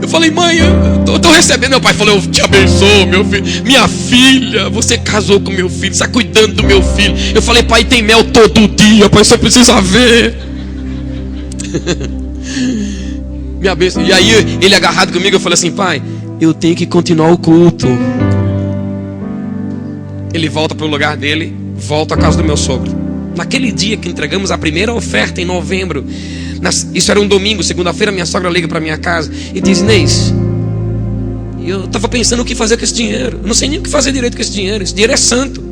Eu falei, mãe, eu tô recebendo. Meu pai falou, eu te abençoo, meu filho. Minha filha, você casou com meu filho, está cuidando do meu filho. Eu falei, pai, tem mel todo dia, pai, você precisa ver. Minha bênção. E aí ele agarrado comigo, eu falei assim, pai, eu tenho que continuar o culto. Ele volta para o lugar dele, volta à casa do meu sogro. Naquele dia que entregamos a primeira oferta em novembro, isso era um domingo, segunda-feira minha sogra liga para minha casa e diz, Inês, eu estava pensando o que fazer com esse dinheiro. Eu não sei nem o que fazer direito com esse dinheiro é santo.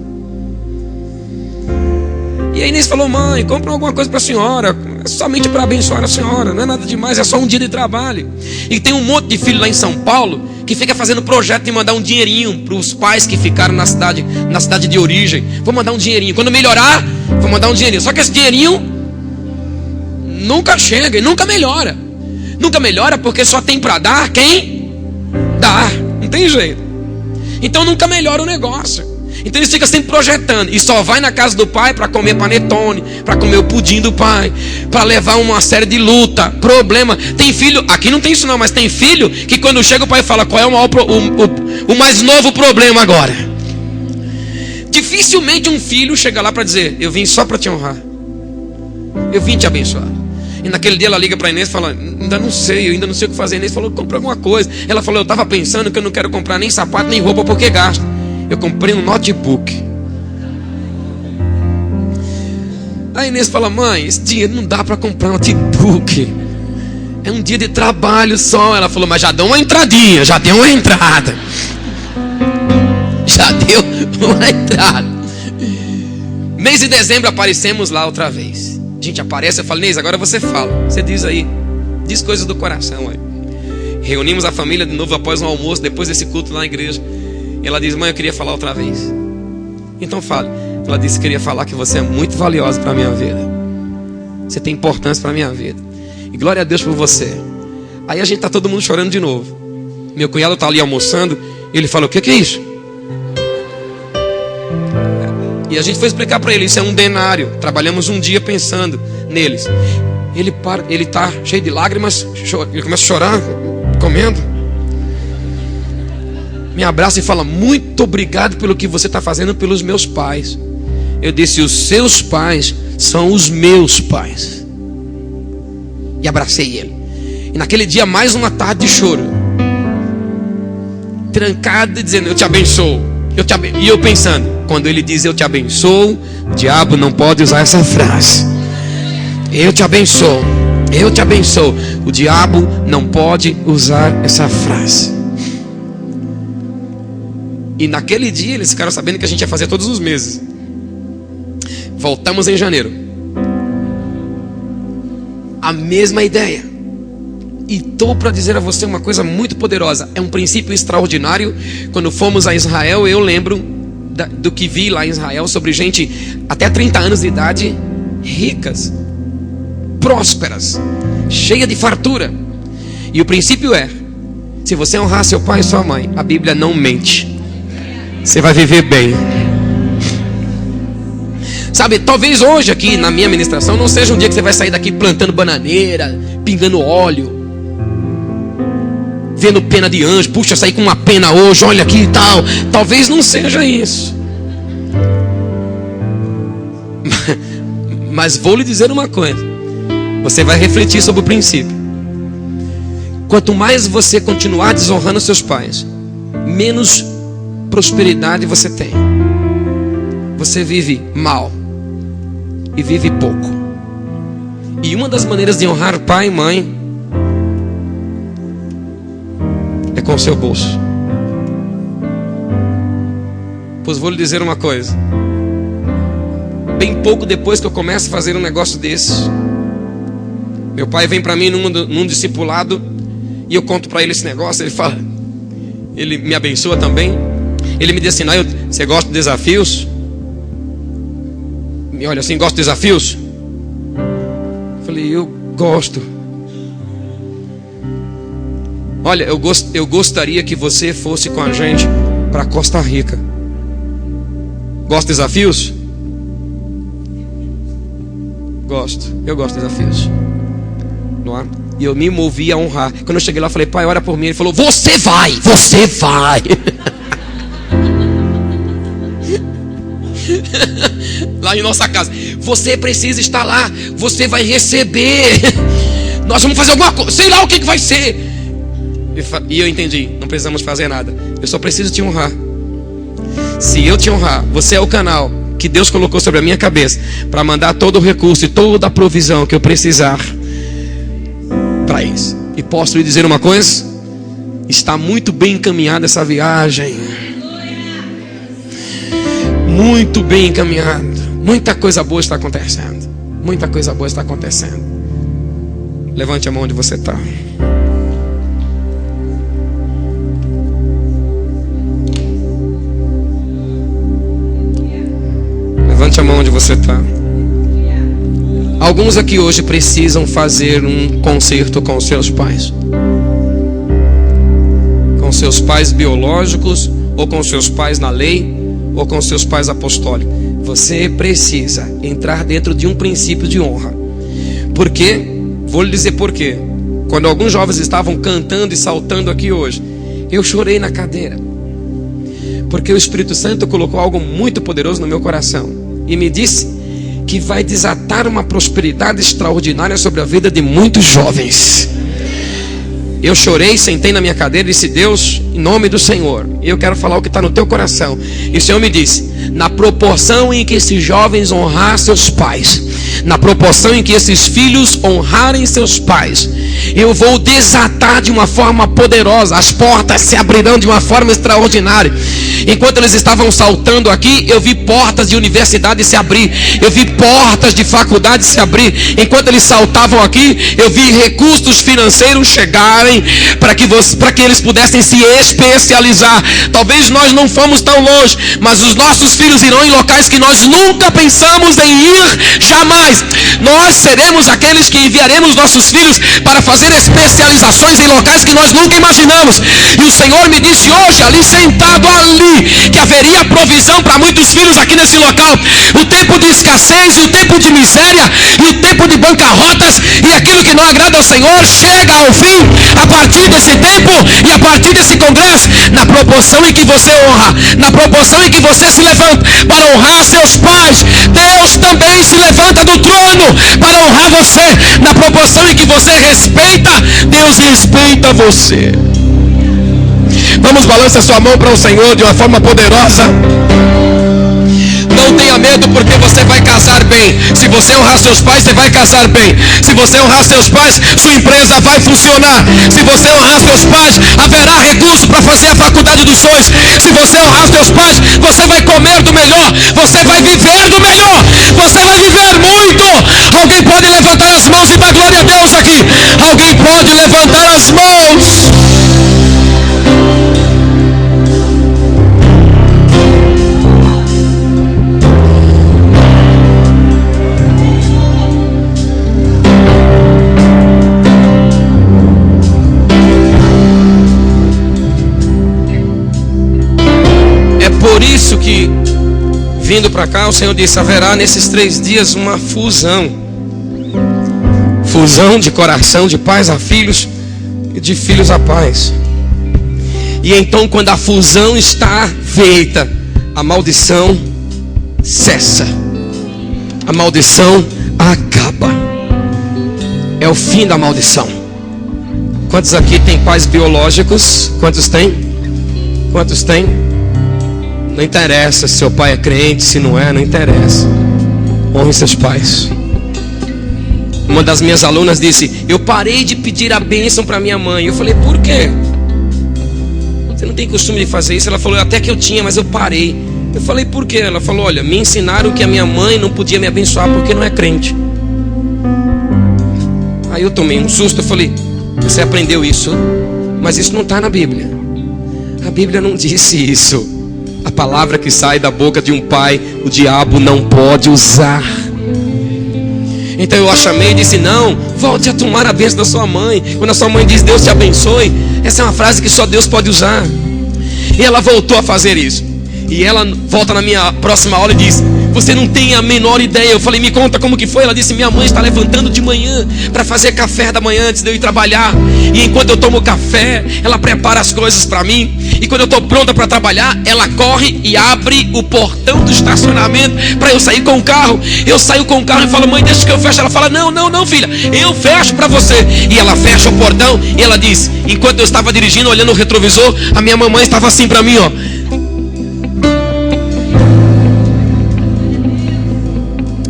E a Inês falou, mãe, compra alguma coisa para a senhora, é somente para abençoar a senhora, não é nada demais, é só um dia de trabalho. E tem um monte de filho lá em São Paulo que fica fazendo projeto de mandar um dinheirinho para os pais que ficaram na cidade de origem. Vou mandar um dinheirinho, quando melhorar, vou mandar um dinheirinho. Só que esse dinheirinho nunca chega e nunca melhora. Nunca melhora porque só tem para dar quem dá, não tem jeito. Então nunca melhora o negócio. Então eles ficam sempre projetando. E só vai na casa do pai para comer panetone, para comer o pudim do pai, para levar uma série de luta, problema. Tem filho, aqui não tem isso não, mas tem filho que quando chega o pai fala, qual é o mais novo problema agora? Dificilmente um filho chega lá para dizer, eu vim só para te honrar, eu vim te abençoar. E naquele dia ela liga para a Inês e fala, eu ainda não sei o que fazer. A Inês falou, compra alguma coisa. Ela falou, eu estava pensando que eu não quero comprar nem sapato nem roupa porque gasta. Eu comprei um notebook. A Inês fala, mãe, esse dinheiro não dá para comprar um notebook. É um dia de trabalho só. Ela falou, mas já deu uma entradinha, já deu uma entrada. Já deu uma entrada. Mês de dezembro aparecemos lá outra vez. A gente aparece, eu falo, Inês, agora você fala. Você diz aí, diz coisas do coração aí. Reunimos a família de novo após um almoço, depois desse culto lá na igreja. E ela diz, mãe, eu queria falar outra vez. Então fale. Ela disse, queria falar que você é muito valiosa para a minha vida. Você tem importância para a minha vida. E glória a Deus por você. Aí a gente está todo mundo chorando de novo. Meu cunhado está ali almoçando. E ele fala, o que é isso? E a gente foi explicar para ele, isso é um denário. Trabalhamos um dia pensando neles. Ele está cheio de lágrimas. Ele começa a chorar, comendo. Me abraça e fala, muito obrigado pelo que você está fazendo pelos meus pais. Eu disse, os seus pais são os meus pais. E abracei ele. E naquele dia mais uma tarde de choro, trancado e dizendo, eu te abençoo. E eu pensando, quando ele diz eu te abençoo, o diabo não pode usar essa frase. Eu te abençoo, eu te abençoo. O diabo não pode usar essa frase. E naquele dia eles ficaram sabendo que a gente ia fazer todos os meses. Voltamos em janeiro. A mesma ideia. E estou para dizer a você uma coisa muito poderosa. É um princípio extraordinário. Quando fomos a Israel, eu lembro do que vi lá em Israel sobre gente até 30 anos de idade, ricas, prósperas, cheia de fartura. E o princípio é, se você honrar seu pai e sua mãe, a Bíblia não mente. Você vai viver bem. Sabe, talvez hoje aqui na minha ministração não seja um dia que você vai sair daqui plantando bananeira, pingando óleo. vendo pena de anjo. Puxa, saí com uma pena hoje, olha aqui e tal. Talvez não seja isso. Mas vou lhe dizer uma coisa. Você vai refletir sobre o princípio. Quanto mais você continuar desonrando seus pais, menos prosperidade você tem. Você vive mal e vive pouco. E uma das maneiras de honrar pai e mãe é com o seu bolso. Pois vou lhe dizer uma coisa. Bem pouco depois que eu começo a fazer um negócio desse, meu pai vem para mim num discipulado e eu conto para ele esse negócio. Ele fala, ele me abençoa também. Ele me diz assim: você gosta de desafios? Me olha assim: gosta de desafios? Eu falei: eu gosto. Olha, eu gostaria que você fosse com a gente para Costa Rica. Gosta de desafios? Gosto. Eu gosto de desafios. Não é? E eu me movi a honrar. Quando eu cheguei lá, eu falei: pai, ora por mim. Ele falou: você vai, você vai. Lá em nossa casa, você precisa estar lá, você vai receber. Nós vamos fazer alguma coisa, sei lá o que vai ser. E eu entendi, não precisamos fazer nada. Eu só preciso te honrar. Se eu te honrar, você é o canal que Deus colocou sobre a minha cabeça para mandar todo o recurso e toda a provisão que eu precisar para isso. E posso lhe dizer uma coisa: está muito bem encaminhada essa viagem. Muito bem encaminhado. Muita coisa boa está acontecendo. Muita coisa boa está acontecendo. Levante a mão onde você está. Levante a mão onde você está. Alguns aqui hoje precisam fazer um concerto com seus pais. Com seus pais biológicos, ou com seus pais na lei, ou com seus pais apostólicos. Você precisa entrar dentro de um princípio de honra. Por quê? Vou lhe dizer por quê. Quando alguns jovens estavam cantando e saltando aqui hoje, eu chorei na cadeira. Porque o Espírito Santo colocou algo muito poderoso no meu coração. E me disse que vai desatar uma prosperidade extraordinária sobre a vida de muitos jovens. Eu chorei, sentei na minha cadeira e disse: Deus, em nome do Senhor, eu quero falar o que está no teu coração. E o Senhor me disse: na proporção em que esses jovens honrar seus pais, na proporção em que esses filhos honrarem seus pais, eu vou desatar de uma forma poderosa. As portas se abrirão de uma forma extraordinária. Enquanto eles estavam saltando aqui, eu vi portas de universidade se abrir, eu vi portas de faculdade se abrir. Enquanto eles saltavam aqui, eu vi recursos financeiros chegarem para que eles pudessem se especializar. Talvez nós não fomos tão longe, mas os nossos filhos irão em locais que nós nunca pensamos em ir, jamais. Nós seremos aqueles que enviaremos nossos filhos para fazer especializações em locais que nós nunca imaginamos. E o Senhor me disse hoje, ali sentado ali, que haveria provisão para muitos filhos aqui nesse local. O tempo de escassez, o tempo de miséria e o tempo de bancarrotas e aquilo que não agrada ao Senhor chega ao fim a partir desse tempo e a partir desse congresso. Na proporção em que você honra, na proporção em que você se levanta para honrar seus pais, Deus também se levanta do trono para honrar você. Na proporção em que você respeita, Deus respeita você. Vamos, balançar sua mão para o Senhor de uma forma poderosa. Não tenha medo, porque você vai casar bem. Se você honrar seus pais, você vai casar bem. Se você honrar seus pais, sua empresa vai funcionar. Se você honrar seus pais, haverá recurso para fazer a faculdade dos sonhos. Se você honrar seus pais, você vai comer do melhor. Você vai viver do melhor. Você vai viver muito. Alguém pode levantar as mãos e dar glória a Deus aqui? Alguém pode levantar as mãos? Por isso que, vindo para cá, o Senhor disse: haverá nesses 3 dias uma fusão de coração, de pais a filhos e de filhos a pais. E então, quando a fusão está feita, a maldição cessa. A maldição acaba. É o fim da maldição. Quantos aqui têm pais biológicos? Quantos têm? Quantos têm? Não interessa se seu pai é crente, se não é, não interessa. Honre seus pais. Uma das minhas alunas disse: eu parei de pedir a bênção para minha mãe. Eu falei: por quê? Você não tem costume de fazer isso? Ela falou: até que eu tinha, mas eu parei. Eu falei: por quê? Ela falou: olha, me ensinaram que a minha mãe não podia me abençoar porque não é crente. Aí eu tomei um susto. Eu falei: você aprendeu isso? Mas isso não está na Bíblia. A Bíblia não disse isso. A palavra que sai da boca de um pai, o diabo não pode usar. Então eu a chamei e disse: não, volte a tomar a bênção da sua mãe. Quando a sua mãe diz Deus te abençoe, essa é uma frase que só Deus pode usar. E ela voltou a fazer isso. E ela volta na minha próxima aula e diz: você não tem a menor ideia. Eu falei: me conta como que foi. Ela disse: minha mãe está levantando de manhã para fazer café da manhã antes de eu ir trabalhar. E enquanto eu tomo café, ela prepara as coisas para mim. E quando eu estou pronta para trabalhar, ela corre e abre o portão do estacionamento para eu sair com o carro. Eu saio com o carro e falo: mãe, deixa que eu feche. Ela fala: não, filha, eu fecho para você. E ela fecha o portão e ela diz: enquanto eu estava dirigindo, olhando o retrovisor, a minha mamãe estava assim para mim, ó.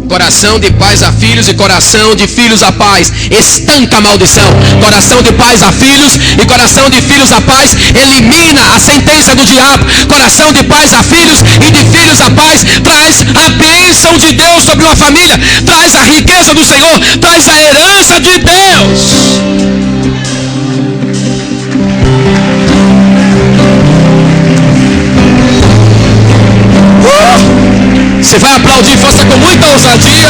Coração de pais a filhos e coração de filhos a pais estanca a maldição. Coração de pais a filhos e coração de filhos a pais elimina a sentença do diabo. Coração de pais a filhos e de filhos a pais traz a bênção de Deus sobre uma família, traz a riqueza do Senhor, traz a herança de Deus. Você vai aplaudir, faça com muita ousadia.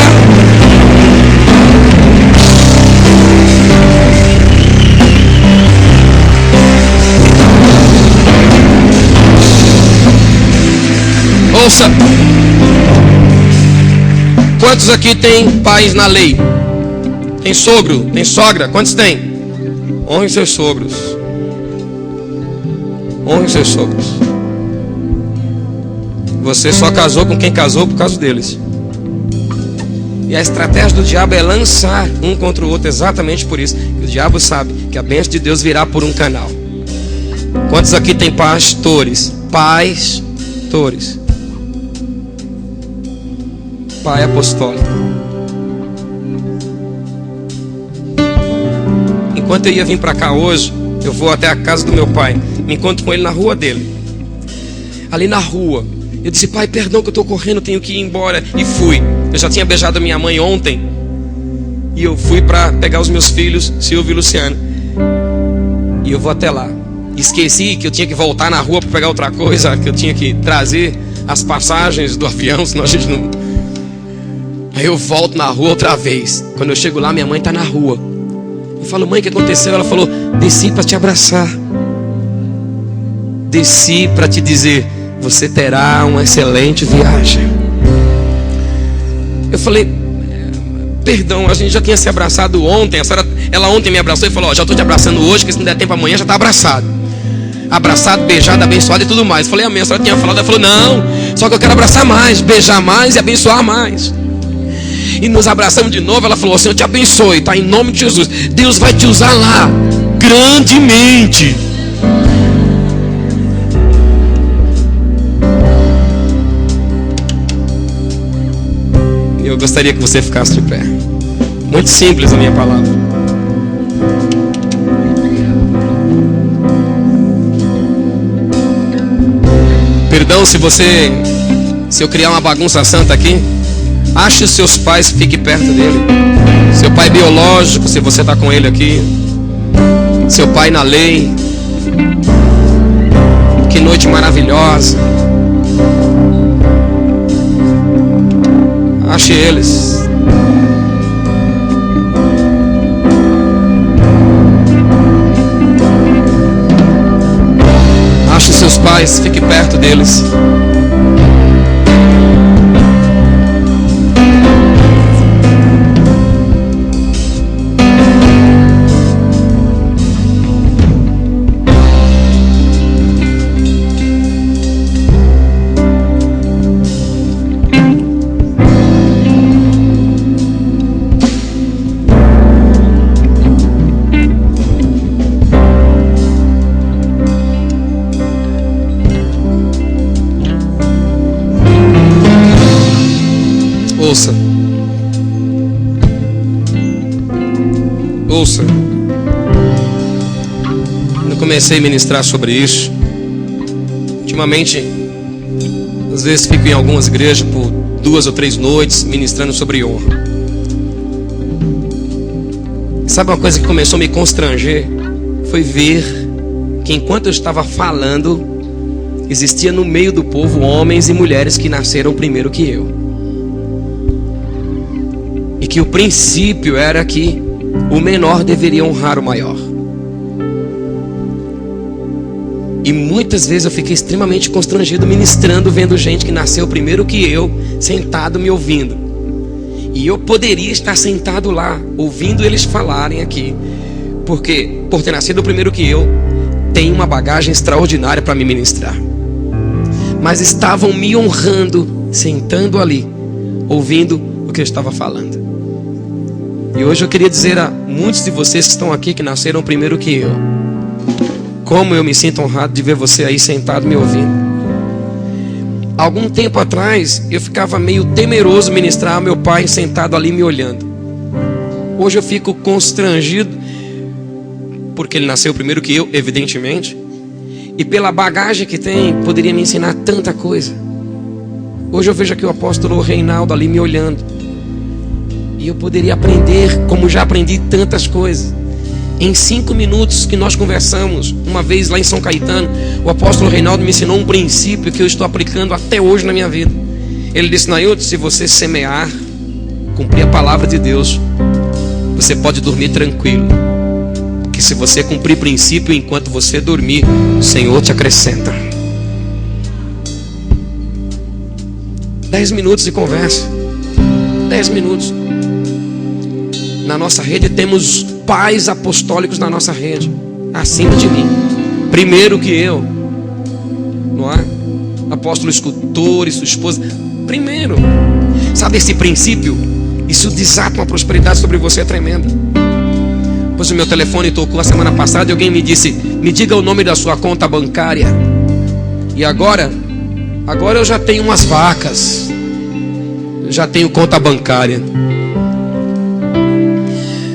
Ouça. Quantos aqui tem pais na lei? Tem sogro? Tem sogra? Quantos tem? Honre seus sogros. Honre seus sogros. Você só casou com quem casou por causa deles. E a estratégia do diabo é lançar um contra o outro exatamente por isso. O diabo sabe que a bênção de Deus virá por um canal. Quantos aqui tem pastores? Pastores. Pai apostólico. Enquanto eu ia vir para cá hoje, eu vou até a casa do meu pai. Me encontro com ele na rua dele. Ali na rua. Eu disse: pai, perdão que eu estou correndo, tenho que ir embora. E fui. Eu já tinha beijado a minha mãe ontem. E eu fui para pegar os meus filhos, Silvio e Luciano. E eu vou até lá. Esqueci que eu tinha que voltar na rua para pegar outra coisa, que eu tinha que trazer as passagens do avião, senão a gente não... Aí eu volto na rua outra vez. Quando eu chego lá, minha mãe está na rua. Eu falo: mãe, o que aconteceu? Ela falou: desci para te abraçar. Desci para te dizer: você terá uma excelente viagem. Eu falei: perdão, a gente já tinha se abraçado ontem. A senhora, ela ontem me abraçou e falou: ó, já estou te abraçando hoje, que se não der tempo amanhã já está abraçado. Abraçado, beijado, abençoado e tudo mais. Eu falei: amém. A senhora tinha falado. Ela falou: não, só que eu quero abraçar mais, beijar mais e abençoar mais. E nos abraçamos de novo. Ela falou: o Senhor te abençoe, tá? Em nome de Jesus. Deus vai te usar lá grandemente. Eu gostaria que você ficasse de pé. Muito simples a minha palavra. Perdão se eu criar uma bagunça santa aqui. Ache os seus pais, fique perto dele. Seu pai biológico, se você está com ele aqui. Seu pai na lei. Que noite maravilhosa. Ache eles. Ache seus pais, fique perto deles. Ouça. Ouça. Quando eu comecei a ministrar sobre isso, ultimamente, às vezes fico em algumas igrejas por 2 ou 3 noites ministrando sobre honra. Sabe uma coisa que começou a me constranger? Foi ver que enquanto eu estava falando, existia no meio do povo homens e mulheres que nasceram primeiro que eu. E que o princípio era que o menor deveria honrar o maior. E muitas vezes eu fiquei extremamente constrangido ministrando, vendo gente que nasceu primeiro que eu, sentado me ouvindo. E eu poderia estar sentado lá, ouvindo eles falarem aqui, porque por ter nascido primeiro que eu, tenho uma bagagem extraordinária para me ministrar. Mas estavam me honrando, sentando ali, ouvindo o que eu estava falando. E hoje eu queria dizer a muitos de vocês que estão aqui, que nasceram primeiro que eu, como eu me sinto honrado de ver você aí sentado me ouvindo. Algum tempo atrás, eu ficava meio temeroso ministrar meu pai sentado ali me olhando. Hoje eu fico constrangido, porque ele nasceu primeiro que eu, evidentemente, e pela bagagem que tem, poderia me ensinar tanta coisa. Hoje eu vejo aqui o apóstolo Reinaldo ali me olhando, e eu poderia aprender, como já aprendi tantas coisas. Em 5 minutos que nós conversamos, uma vez lá em São Caetano, o apóstolo Reinaldo me ensinou um princípio que eu estou aplicando até hoje na minha vida. Ele disse: Nailton, se você semear, cumprir a palavra de Deus, você pode dormir tranquilo. Porque se você cumprir princípio enquanto você dormir, o Senhor te acrescenta. 10 minutos de conversa. 10 minutos. Na nossa rede temos pais apostólicos na nossa rede, acima de mim, primeiro que eu, não é? Apóstolo escultor e sua esposa, primeiro. Sabe esse princípio? Isso desata uma prosperidade sobre você tremenda. Pois o meu telefone tocou a semana passada e alguém me disse: me diga o nome da sua conta bancária. E agora eu já tenho umas vacas, eu já tenho conta bancária.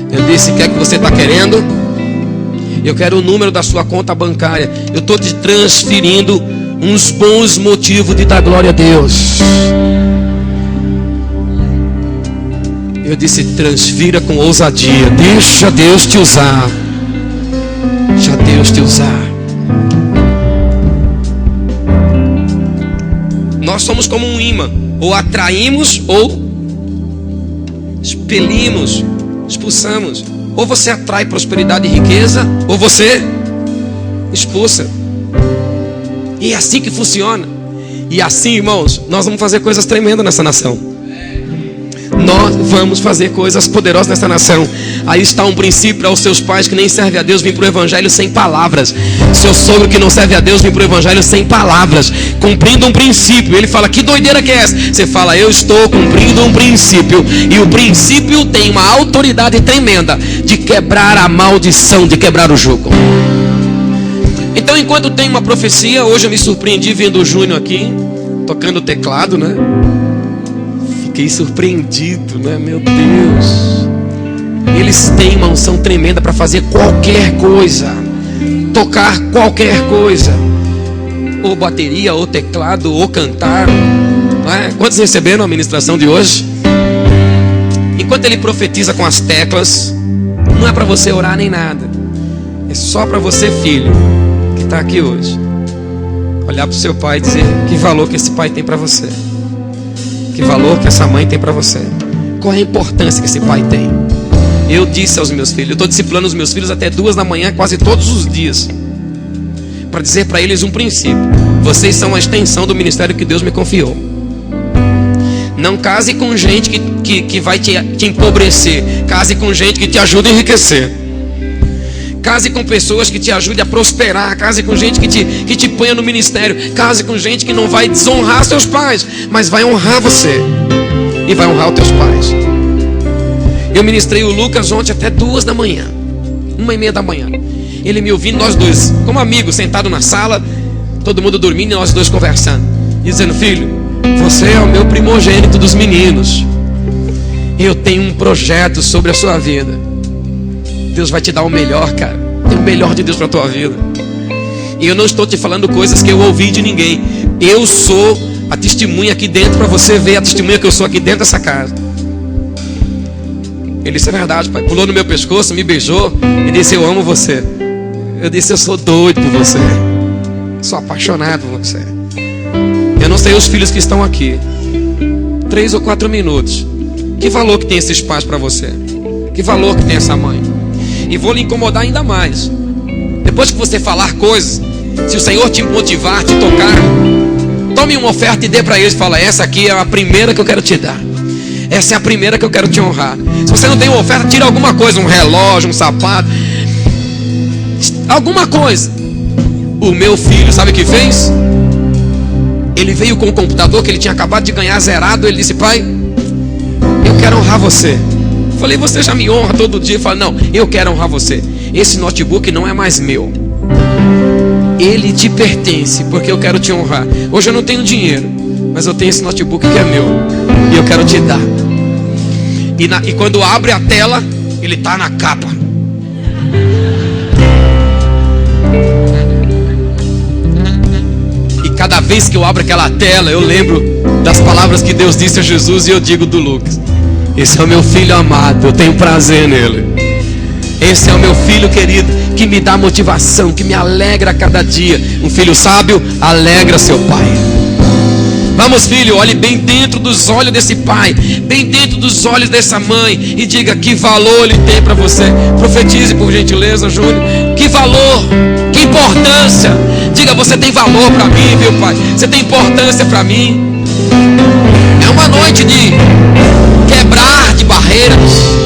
Eu disse: o que é que você está querendo? Eu quero o número da sua conta bancária. Eu estou te transferindo uns bons motivos de dar glória a Deus. Eu disse: transfira com ousadia. Deixa Deus te usar. Deixa Deus te usar. Nós somos como um imã. Ou atraímos ou expelimos, expulsamos. Ou você atrai prosperidade e riqueza, ou você expulsa. E é assim que funciona. E assim, irmãos, nós vamos fazer coisas tremendas nessa nação. Nós vamos fazer coisas poderosas nessa nação. Aí está um princípio para os seus pais que nem servem a Deus, vêm para o evangelho sem palavras. Seu sogro que não serve a Deus, vem para o evangelho sem palavras, cumprindo um princípio. Ele fala: que doideira que é essa? Você fala: eu estou cumprindo um princípio. E o princípio tem uma autoridade tremenda de quebrar a maldição, de quebrar o jugo. Então, enquanto tem uma profecia, hoje eu me surpreendi vendo o Júnior aqui tocando teclado, né? Fiquei surpreendido, né? Meu Deus. Eles têm uma unção tremenda para fazer qualquer coisa, tocar qualquer coisa, ou bateria, ou teclado, ou cantar, não é? Quantos receberam a ministração de hoje? Enquanto ele profetiza com as teclas, não é para você orar nem nada, é só para você, filho, que está aqui hoje, olhar para o seu pai e dizer que valor que esse pai tem para você, que valor que essa mãe tem para você, qual é a importância que esse pai tem. Eu disse aos meus filhos, eu estou disciplinando os meus filhos até 2 da manhã, quase todos os dias, para dizer para eles um princípio: vocês são a extensão do ministério que Deus me confiou. Não case com gente que vai te empobrecer. Case com gente que te ajuda a enriquecer. Case com pessoas que te ajudem a prosperar. Case com gente que te ponha no ministério. Case com gente que não vai desonrar seus pais, mas vai honrar você e vai honrar os teus pais. Eu ministrei o Lucas ontem até 2 da manhã, 1h30 da manhã. Ele me ouvindo, nós dois como amigos, sentados na sala, todo mundo dormindo e nós dois conversando, e dizendo: filho, você é o meu primogênito dos meninos. Eu tenho um projeto sobre a sua vida. Deus vai te dar o melhor, cara. Tem o melhor de Deus para a tua vida. E eu não estou te falando coisas que eu ouvi de ninguém. Eu sou a testemunha aqui dentro, para você ver a testemunha que eu sou aqui dentro dessa casa. Ele disse: é verdade, pai. Pulou no meu pescoço, me beijou e disse: eu amo você. Eu disse: eu sou doido por você. Sou apaixonado por você. Eu não sei os filhos que estão aqui. 3 ou 4 minutos. Que valor que tem esses pais para você? Que valor que tem essa mãe? E vou lhe incomodar ainda mais. Depois que você falar coisas, se o Senhor te motivar, te tocar, tome uma oferta e dê para eles. Fala: essa aqui é a primeira que eu quero te dar. Essa é a primeira que eu quero te honrar. Se você não tem uma oferta, tira alguma coisa. Um relógio, um sapato, alguma coisa. O meu filho, sabe o que fez? Ele veio com o computador que ele tinha acabado de ganhar zerado. Ele disse: pai, eu quero honrar você. Eu falei: você já me honra todo dia. Ele falou: não, eu quero honrar você. Esse notebook não é mais meu. Ele te pertence, porque eu quero te honrar. Hoje eu não tenho dinheiro, mas eu tenho esse notebook que é meu, e eu quero te dar. E quando abre a tela, ele está na capa. E cada vez que eu abro aquela tela, eu lembro das palavras que Deus disse a Jesus. E eu digo do Lucas: esse é o meu filho amado, eu tenho prazer nele. Esse é o meu filho querido, que me dá motivação, que me alegra a cada dia. Um filho sábio alegra seu pai. Vamos, filho, olhe bem dentro dos olhos desse pai, bem dentro dos olhos dessa mãe, e diga que valor ele tem para você. Profetize, por gentileza, Júnior. Que valor, que importância. Diga: você tem valor para mim, viu, pai? Você tem importância para mim. É uma noite de quebrar de barreiras.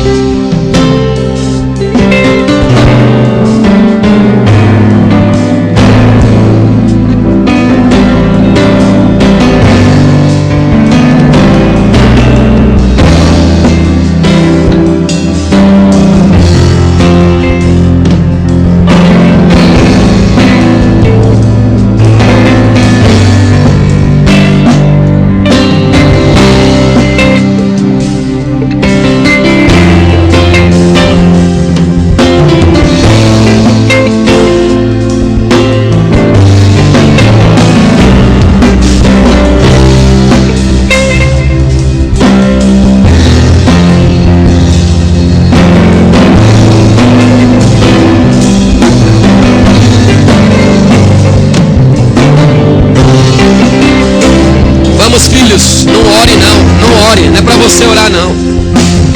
Não é para você orar, não.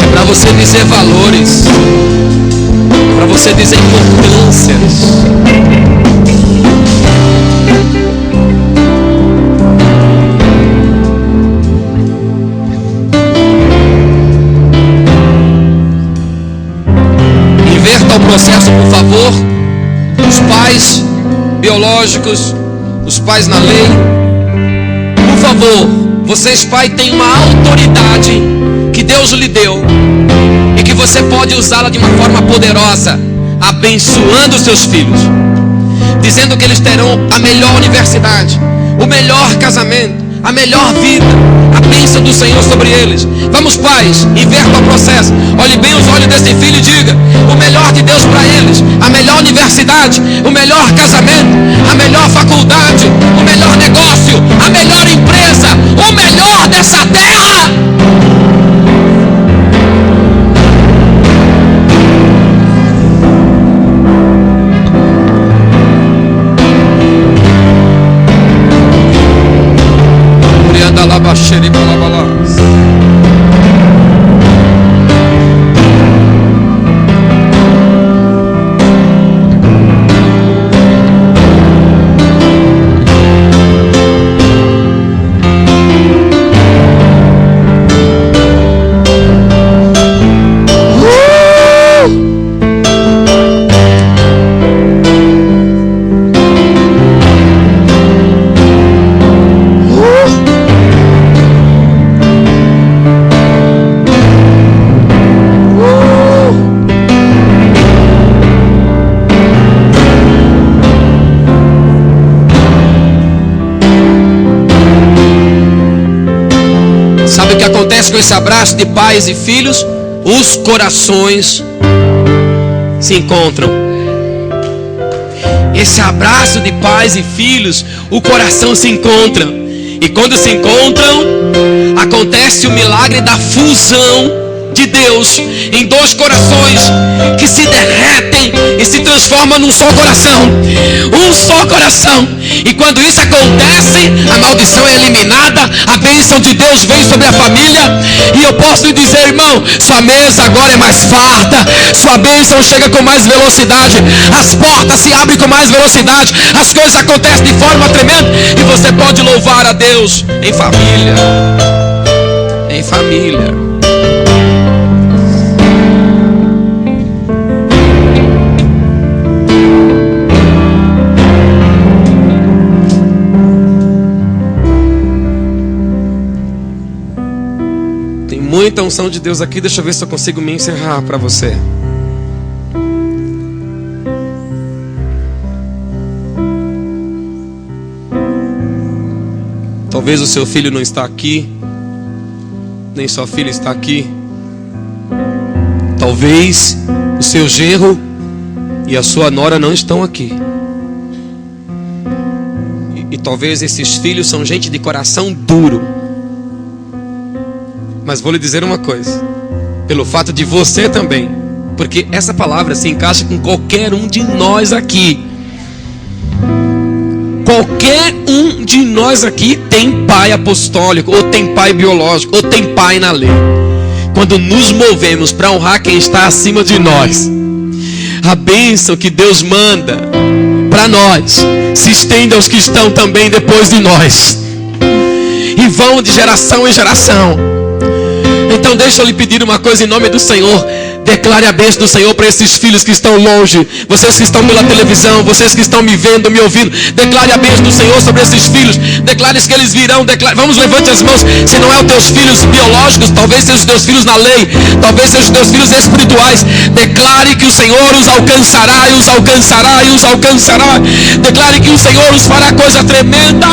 É para você dizer valores. É para você dizer importâncias. Inverta o processo, por favor. Os pais biológicos, os pais na lei, por favor. Vocês, pai, têm uma autoridade que Deus lhe deu e que você pode usá-la de uma forma poderosa, abençoando os seus filhos, dizendo que eles terão a melhor universidade, o melhor casamento, a melhor vida, a bênção do Senhor sobre eles. Vamos, pais, inverta o processo. Olhe bem os olhos desse filho e diga: o melhor de Deus para eles, a melhor universidade, o melhor casamento, a melhor faculdade, o melhor negócio, a melhor empresa, o melhor dessa terra. acontece com esse abraço de pais e filhos? Os corações se encontram. Esse abraço de pais e filhos, o coração se encontra. E quando se encontram, acontece o milagre da fusão de Deus em dois corações que se derretem e se transformam num só coração. Um só coração. E quando isso acontece, a maldição é eliminada, a bênção de Deus vem sobre a família. E eu posso lhe dizer, irmão, sua mesa agora é mais farta, sua bênção chega com mais velocidade, as portas se abrem com mais velocidade, as coisas acontecem de forma tremenda, e você pode louvar a Deus em família. Em família. Muita unção de Deus aqui. Deixa eu ver se eu consigo me encerrar para você. Talvez o seu filho não está aqui, nem sua filha está aqui. Talvez o seu genro e a sua nora não estão aqui. E talvez esses filhos são gente de coração duro. Mas vou lhe dizer uma coisa, pelo fato de você também, porque essa palavra se encaixa com qualquer um de nós aqui. Qualquer um de nós aqui tem pai apostólico, ou tem pai biológico, ou tem pai na lei. Quando nos movemos para honrar quem está acima de nós, a bênção que Deus manda para nós se estende aos que estão também depois de nós, e vão de geração em geração. Então deixa eu lhe pedir uma coisa em nome do Senhor. Declare a bênção do Senhor para esses filhos que estão longe, vocês que estão pela televisão, vocês que estão me vendo, me ouvindo. Declare a bênção do Senhor sobre esses filhos. Declare que eles virão. Vamos, levante as mãos. Se não é os teus filhos biológicos, talvez sejam os teus filhos na lei, talvez sejam os teus filhos espirituais. Declare que o Senhor os alcançará, e os alcançará, e os alcançará. Declare que o Senhor os fará coisa tremenda.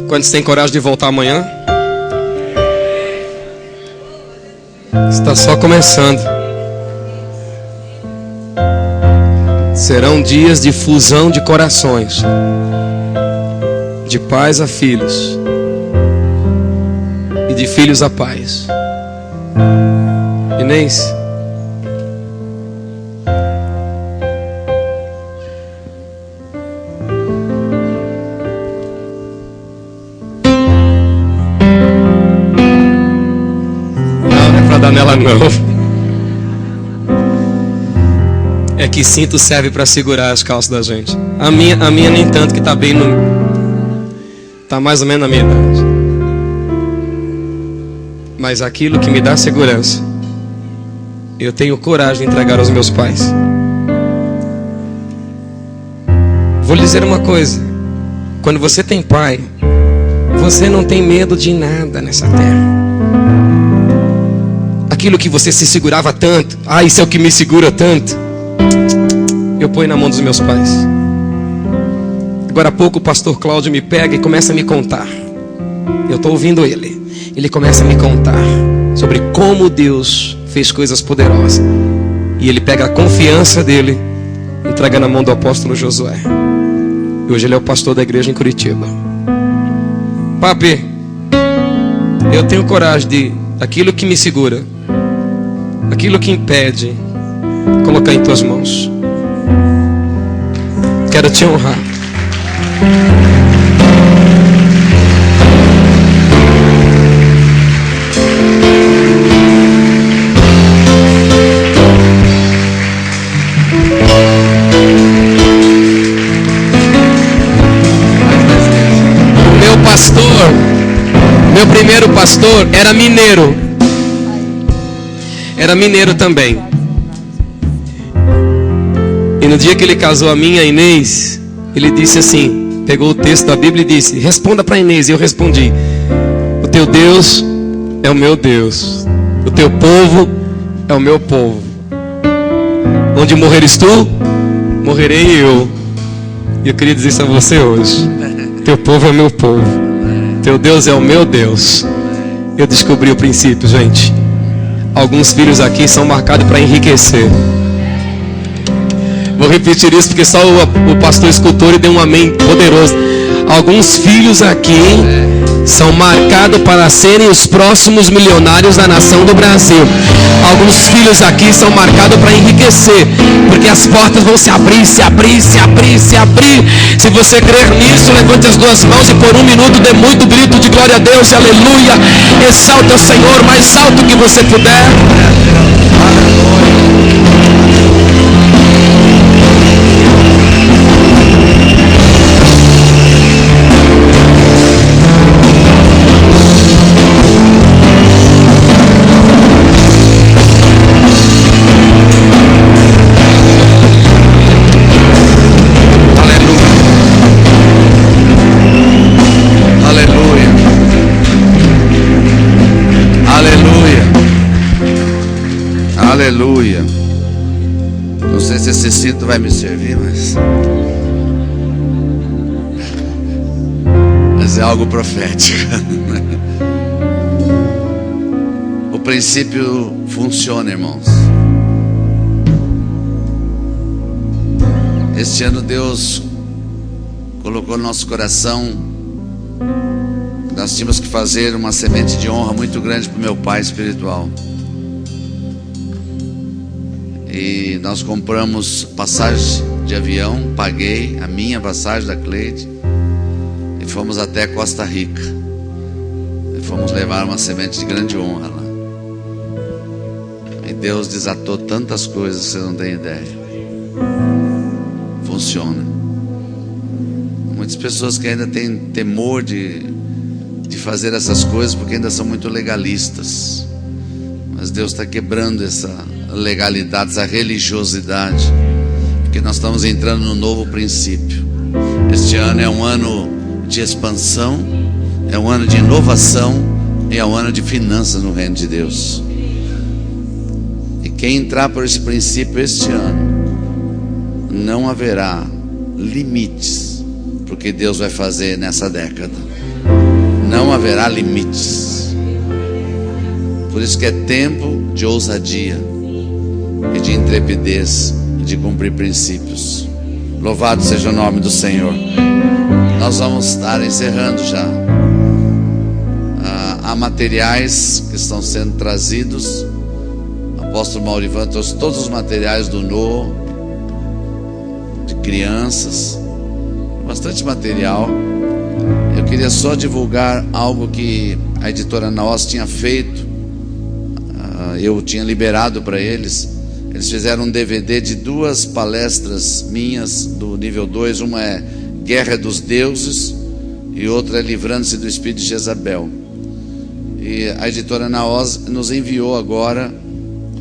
Quantos têm coragem de voltar amanhã? Está só começando. Serão dias de fusão de corações, de pais a filhos e de filhos a pais. Inês, nela não. É que cinto serve para segurar as calças da gente. A minha nem tanto, que tá bem no... Tá mais ou menos na minha idade. Mas aquilo que me dá segurança, eu tenho coragem de entregar aos meus pais. Vou lhe dizer uma coisa. Quando você tem pai, você não tem medo de nada nessa terra. Aquilo que você se segurava tanto, isso é o que me segura tanto, eu ponho na mão dos meus pais. Agora há pouco o pastor Cláudio me pega e começa a me contar. Eu estou ouvindo ele. Ele começa a me contar sobre como Deus fez coisas poderosas. E ele pega a confiança dele, entrega na mão do apóstolo Josué. E hoje ele é o pastor da igreja em Curitiba. Papi, eu tenho coragem de aquilo que me segura, aquilo que impede, colocar em tuas mãos. Quero te honrar. pastor era mineiro. Era mineiro também. E no dia que ele casou a minha Inês, ele disse assim, pegou o texto da Bíblia e disse: responda para Inês. E eu respondi: o teu Deus é o meu Deus, o teu povo é o meu povo. Onde morreres tu, morrerei eu. E eu queria dizer isso a você hoje: teu povo é o meu povo, teu Deus é o meu Deus. Eu descobri o princípio, gente. Alguns filhos aqui são marcados para enriquecer. Vou repetir isso porque só o pastor escutou e deu um amém poderoso. Alguns filhos aqui são marcados para serem os próximos milionários da nação do Brasil. Alguns filhos aqui são marcados para enriquecer, porque as portas vão se abrir, se abrir, se abrir, se abrir. Se você crer nisso, levante as duas mãos e por um minuto dê muito grito de glória a Deus, aleluia. Exalta o Senhor mais alto que você puder. Aleluia. Não sei se esse cinto vai me servir, mas é algo profético. O princípio funciona, irmãos. Este ano Deus colocou no nosso coração que nós tínhamos que fazer uma semente de honra muito grande para o meu pai espiritual. E nós compramos passagem de avião, paguei a minha passagem, da Cleide, e fomos até Costa Rica. E fomos levar uma semente de grande honra lá. E Deus desatou tantas coisas que você não tem ideia. Funciona. Muitas pessoas que ainda têm temor de fazer essas coisas porque ainda são muito legalistas. Mas Deus está quebrando essa legalidade, essa religiosidade, porque nós estamos entrando num novo princípio. Este ano é um ano de expansão, é um ano de inovação e é um ano de finanças no reino de Deus. E quem entrar por esse princípio este ano, não haverá limites porque Deus vai fazer nessa década. Não haverá limites. Por isso que é tempo de ousadia e de intrepidez e de cumprir princípios. Louvado seja o nome do Senhor. Nós vamos estar encerrando já. Há materiais que estão sendo trazidos. O apóstolo Maurivan trouxe todos os materiais do NO, de crianças, bastante material. Eu queria só divulgar algo que a editora Naos tinha feito. Eu tinha liberado para eles. Eles fizeram um DVD de 2 palestras minhas do nível 2. Uma é Guerra dos Deuses e outra é Livrando-se do Espírito de Jezabel. E a editora Naos nos enviou agora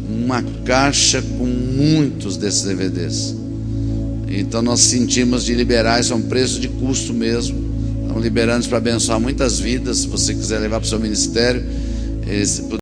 uma caixa com muitos desses DVDs. Então nós sentimos de liberar, isso é um preço de custo mesmo. Estamos liberando para abençoar muitas vidas. Se você quiser levar para o seu ministério,